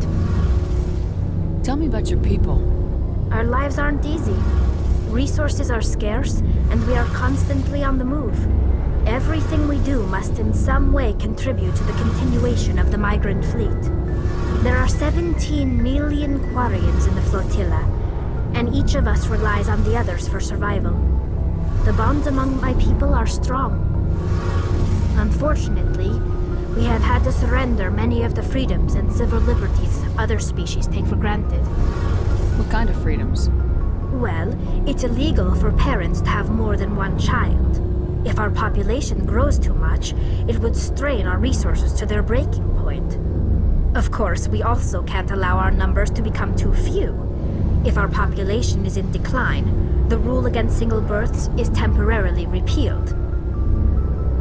Tell me about your people. Our lives aren't easy. Resources are scarce, and we are constantly on the move. Everything we do must in some way contribute to the continuation of the migrant fleet. There are 17 million Quarians in the flotilla, and each of us relies on the others for survival. The bonds among my people are strong. Unfortunately, we have had to surrender many of the freedoms and civil liberties other species take for granted. What kind of freedoms? Well, it's illegal for parents to have more than one child. If our population grows too much, it would strain our resources to their breaking point. Of course, we also can't allow our numbers to become too few. If our population is in decline, the rule against single births is temporarily repealed.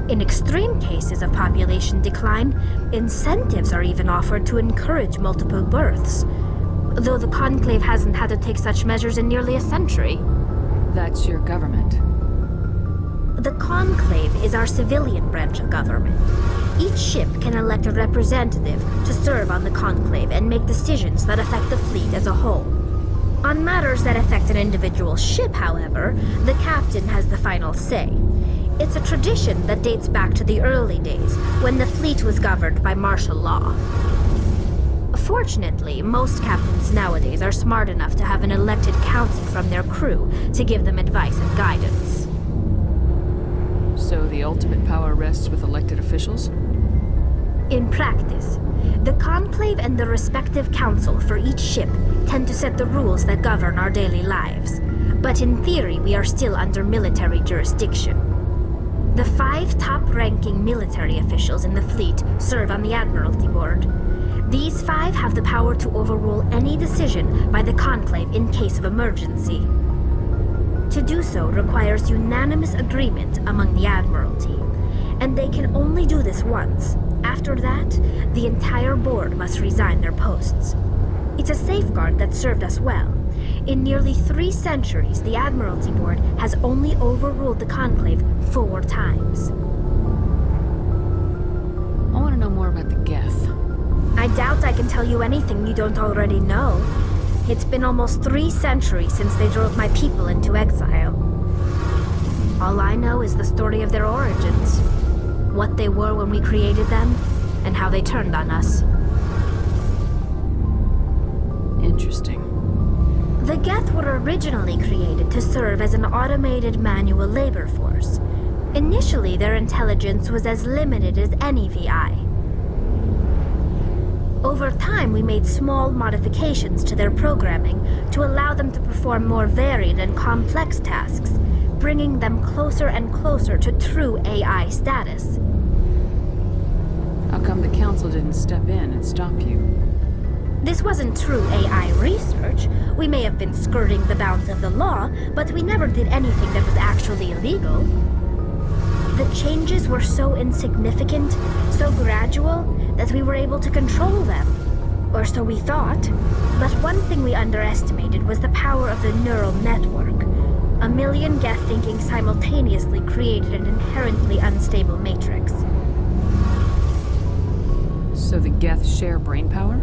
In extreme cases of population decline, incentives are even offered to encourage multiple births, though the Conclave hasn't had to take such measures in nearly a century. That's your government. The Conclave is our civilian branch of government. Each ship can elect a representative to serve on the Conclave and make decisions that affect the fleet as a whole. On matters that affect an individual ship, however, the captain has the final say. It's a tradition that dates back to the early days, when the fleet was governed by martial law. Fortunately, most captains nowadays are smart enough to have an elected council from their crew to give them advice and guidance. So the ultimate power rests with elected officials? In practice, the Conclave and the respective council for each ship tend to set the rules that govern our daily lives. But in theory, we are still under military jurisdiction. The 5 top-ranking military officials in the fleet serve on the Admiralty Board. These 5 have the power to overrule any decision by the Conclave in case of emergency. To do so requires unanimous agreement among the Admiralty, and they can only do this once. After that, the entire board must resign their posts. It's a safeguard that served us well. In nearly 3 centuries, the Admiralty Board has only overruled the Conclave 4 times. I want to know more about the Geth. I doubt I can tell you anything you don't already know. It's been almost 3 centuries since they drove my people into exile. All I know is the story of their origins, what they were when we created them, and how they turned on us. Interesting. The Geth were originally created to serve as an automated manual labor force. Initially, their intelligence was as limited as any VI. Over time, we made small modifications to their programming to allow them to perform more varied and complex tasks, bringing them closer and closer to true AI status. How come the Council didn't step in and stop you? This wasn't true AI research. We may have been skirting the bounds of the law, but we never did anything that was actually illegal. The changes were so insignificant, so gradual, that we were able to control them. Or so we thought. But one thing we underestimated was the power of the neural network. 1 million Geth thinking simultaneously created an inherently unstable matrix. So the Geth share brainpower?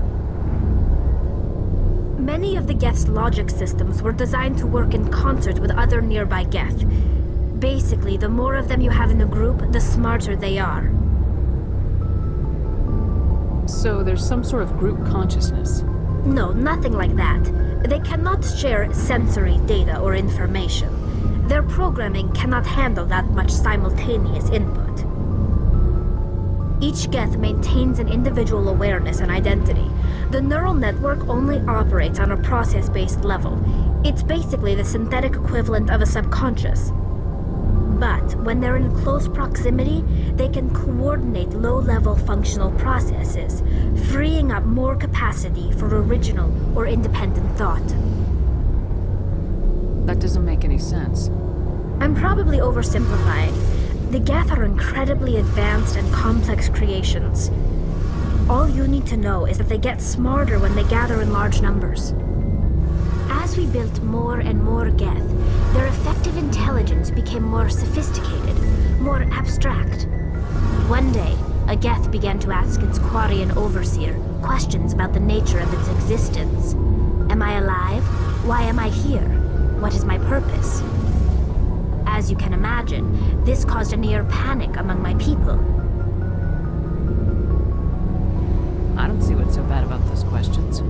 Many of the Geth's logic systems were designed to work in concert with other nearby Geth. Basically, the more of them you have in the group, the smarter they are. So there's some sort of group consciousness? No, nothing like that. They cannot share sensory data or information. Their programming cannot handle that much simultaneous input. Each Geth maintains an individual awareness and identity. The neural network only operates on a process-based level. It's basically the synthetic equivalent of a subconscious. But when they're in close proximity, they can coordinate low-level functional processes, freeing up more capacity for original or independent thought. That doesn't make any sense. I'm probably oversimplifying. The Geth are incredibly advanced and complex creations. All you need to know is that they get smarter when they gather in large numbers. As we built more and more Geth, their effective intelligence became more sophisticated, more abstract. One day, a Geth began to ask its Quarian overseer questions about the nature of its existence. Am I alive? Why am I here? What is my purpose? as you can imagine, this caused a near panic among my people. I don't see what's so bad about those questions.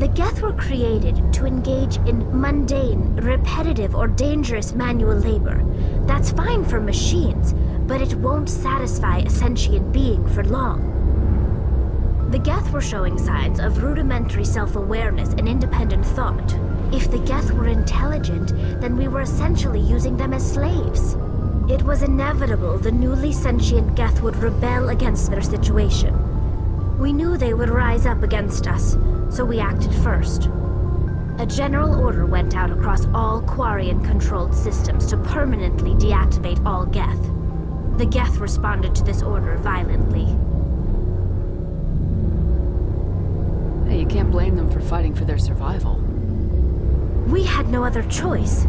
The Geth were created to engage in mundane, repetitive, or dangerous manual labor. That's fine for machines, but it won't satisfy a sentient being for long. The Geth were showing signs of rudimentary self-awareness and independent thought. If the Geth were intelligent, then we were essentially using them as slaves. It was inevitable the newly sentient Geth would rebel against their situation. We knew they would rise up against us, so we acted first. A general order went out across all Quarian-controlled systems to permanently deactivate all Geth. The Geth responded to this order violently. Hey, you can't blame them for fighting for their survival. We had no other choice.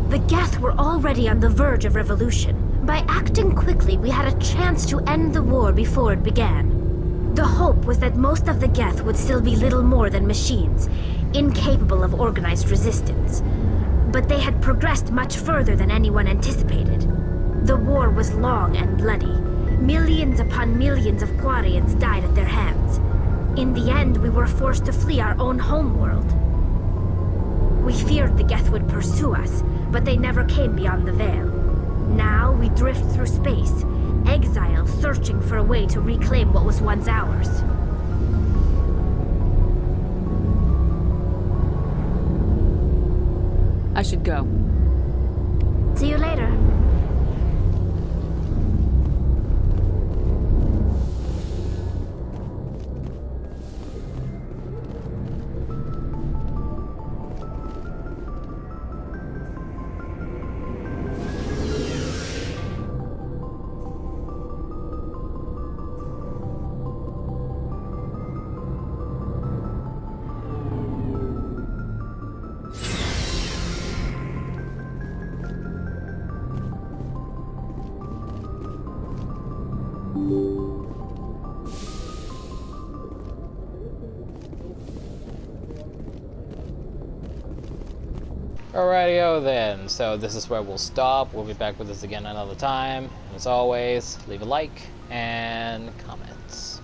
The Geth were already on the verge of revolution. By acting quickly, we had a chance to end the war before it began. The hope was that most of the Geth would still be little more than machines, incapable of organized resistance. But they had progressed much further than anyone anticipated. The war was long and bloody. Millions upon millions of Quarians died at their hands. In the end, we were forced to flee our own homeworld. We feared the Geth would pursue us, but they never came beyond the Veil. Now we drift through space, exile searching for a way to reclaim what was once ours. I should go. See you later. Alrighty-o then, so this is where we'll stop. We'll be back with this again another time. And as always, leave a like and comment.